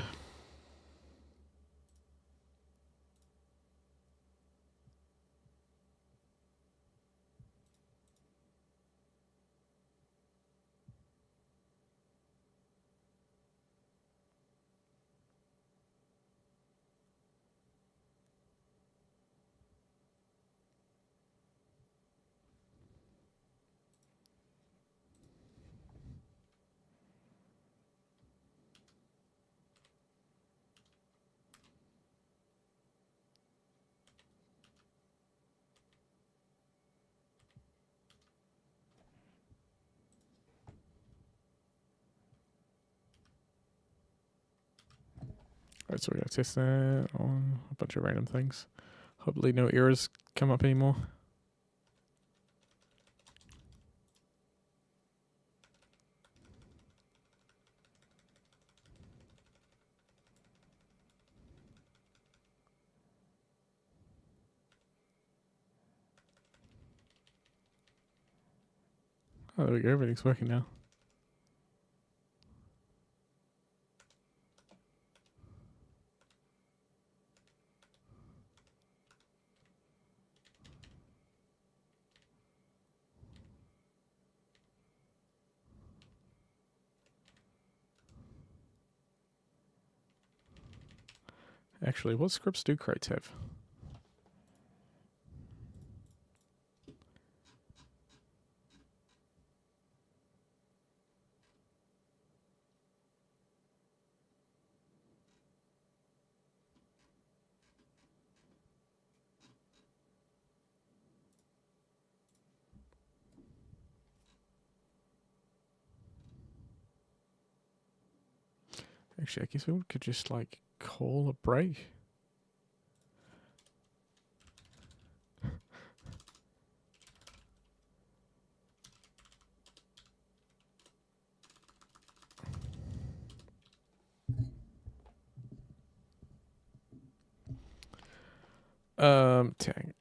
Alright, so we're going to test that on a bunch of random things. Hopefully no errors come up anymore. Oh, there we go. Everything's working now. Actually, what scripts do crates have? Actually, I guess we could just like call a break. Tag.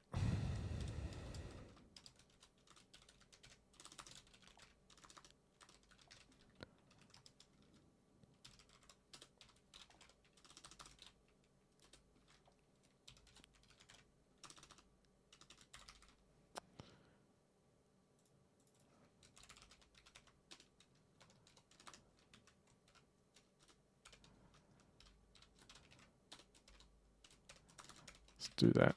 Let's do that.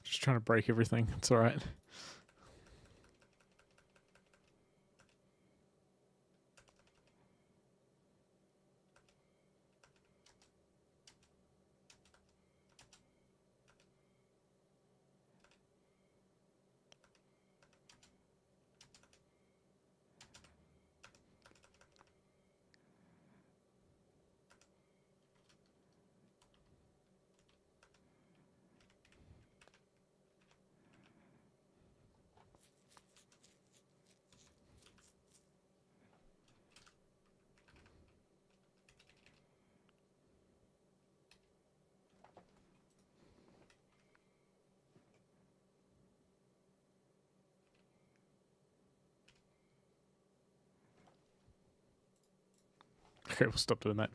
Just trying to break everything. It's alright. Okay, we'll stop doing that.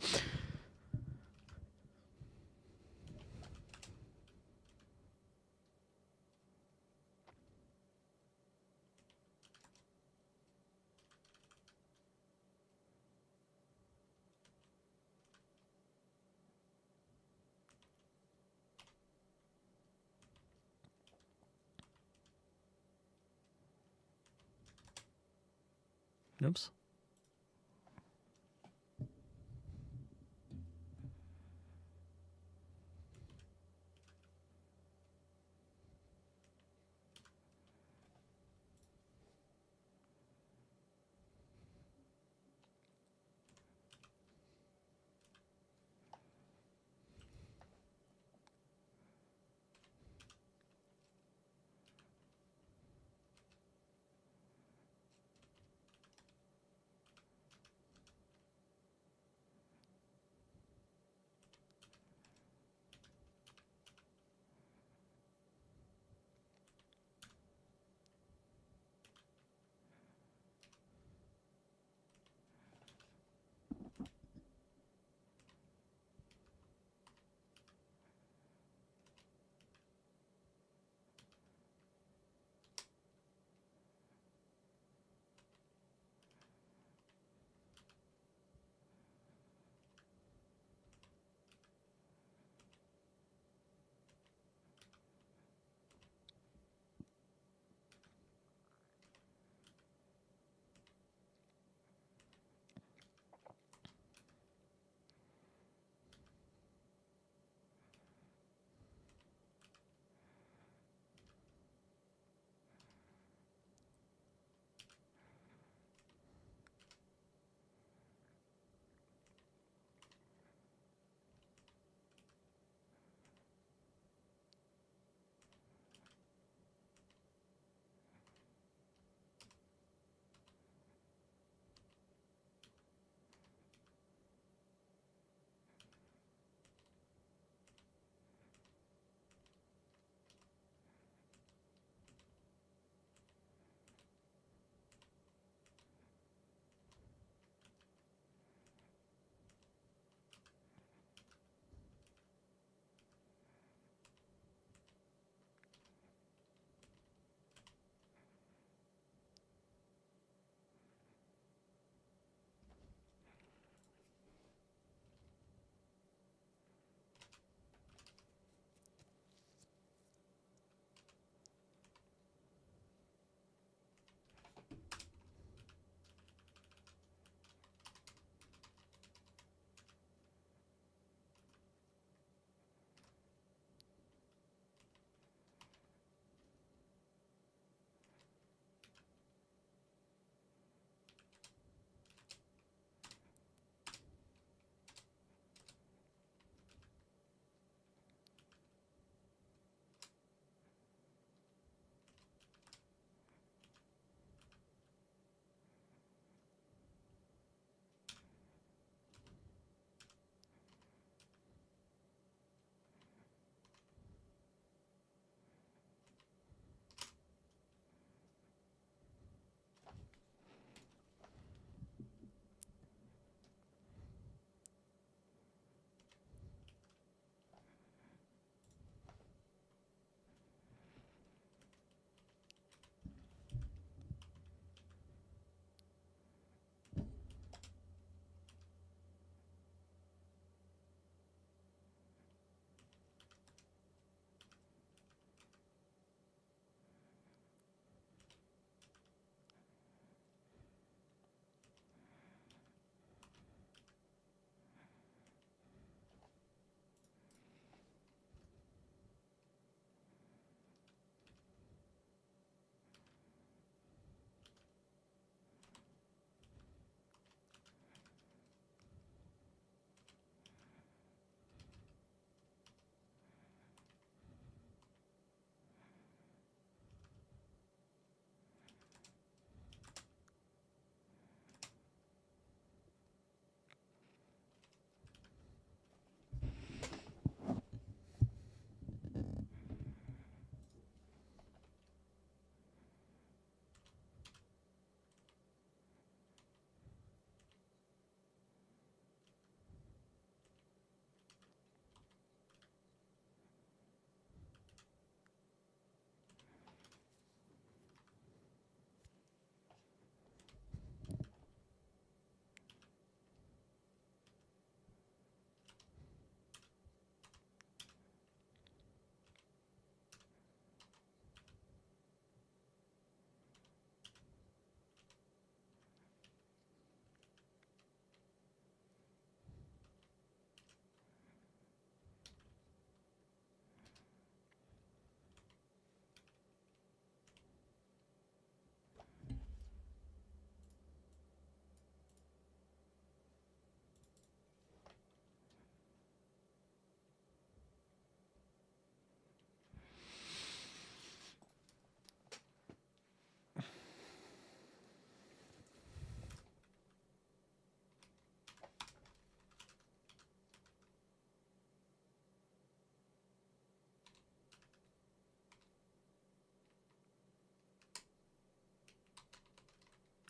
Oops.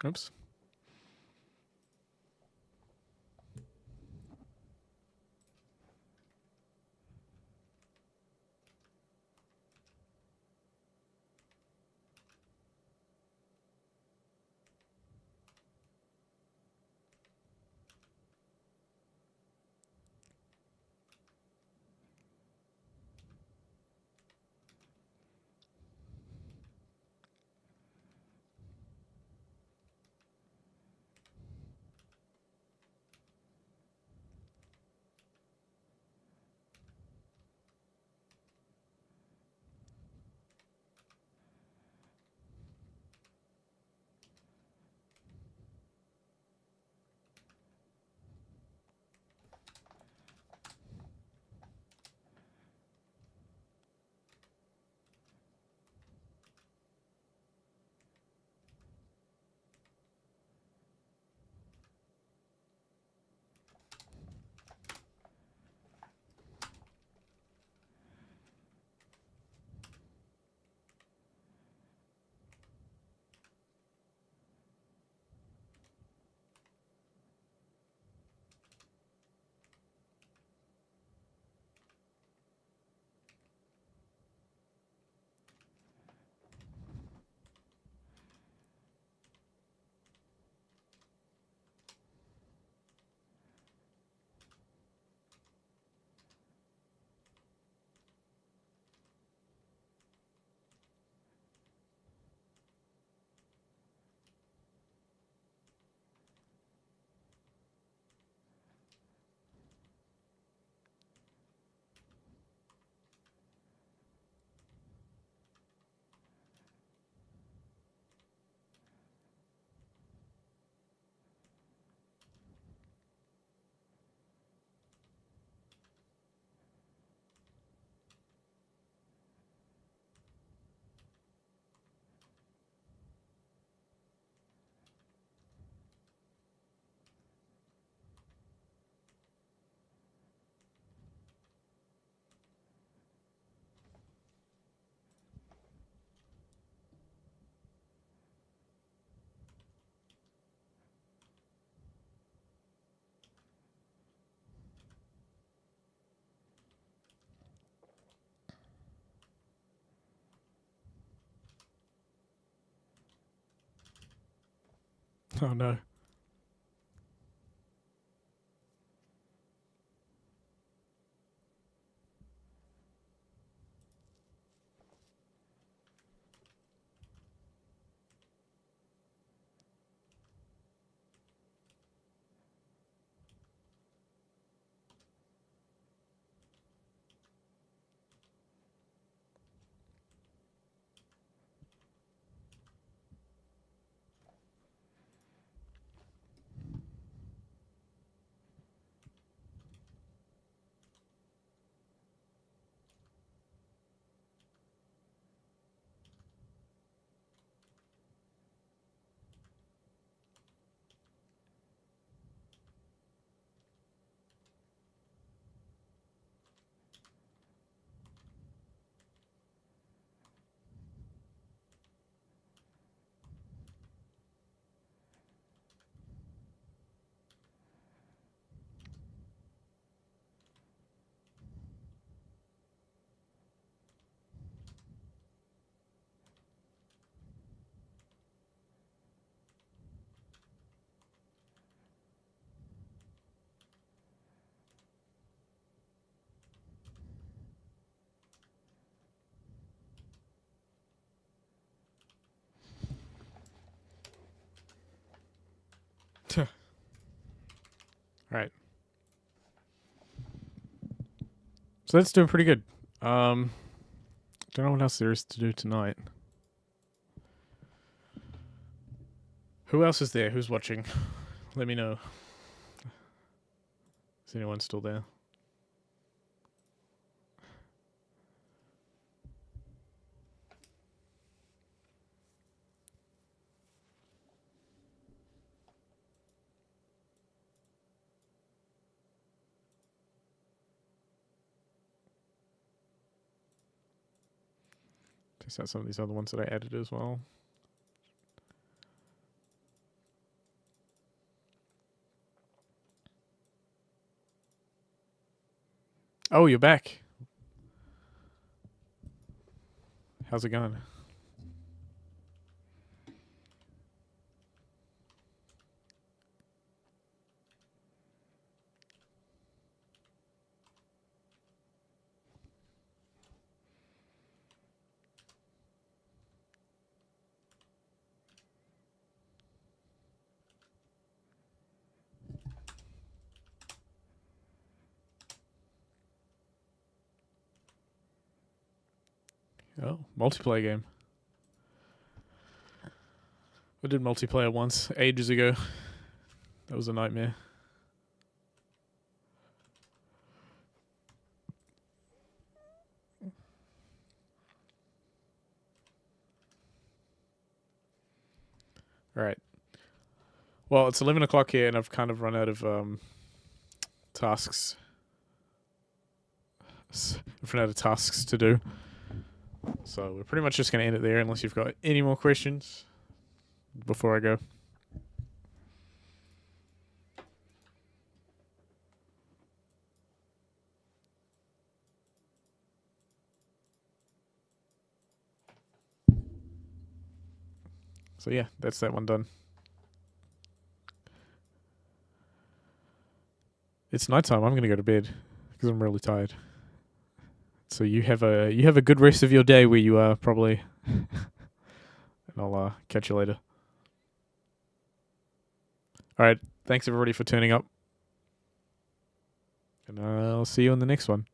Oops. Oh no. Alright. So that's doing pretty good. Don't know what else there is to do tonight. Who else is there? Who's watching? Let me know. Is anyone still there? Test out some of these other ones that I added as well. Oh, you're back. How's it going? Oh, multiplayer game. I did multiplayer once, ages ago. That was a nightmare. Alright. Well, it's 11 o'clock here, and I've kind of run out of tasks. I've run out of tasks to do. So we're pretty much just going to end it there, unless you've got any more questions before I go. So yeah, that's that one done. It's nighttime. I'm going to go to bed because I'm really tired. So you have a good rest of your day where you are, probably. And I'll catch you later. All right. Thanks everybody for turning up. And I'll see you on the next one.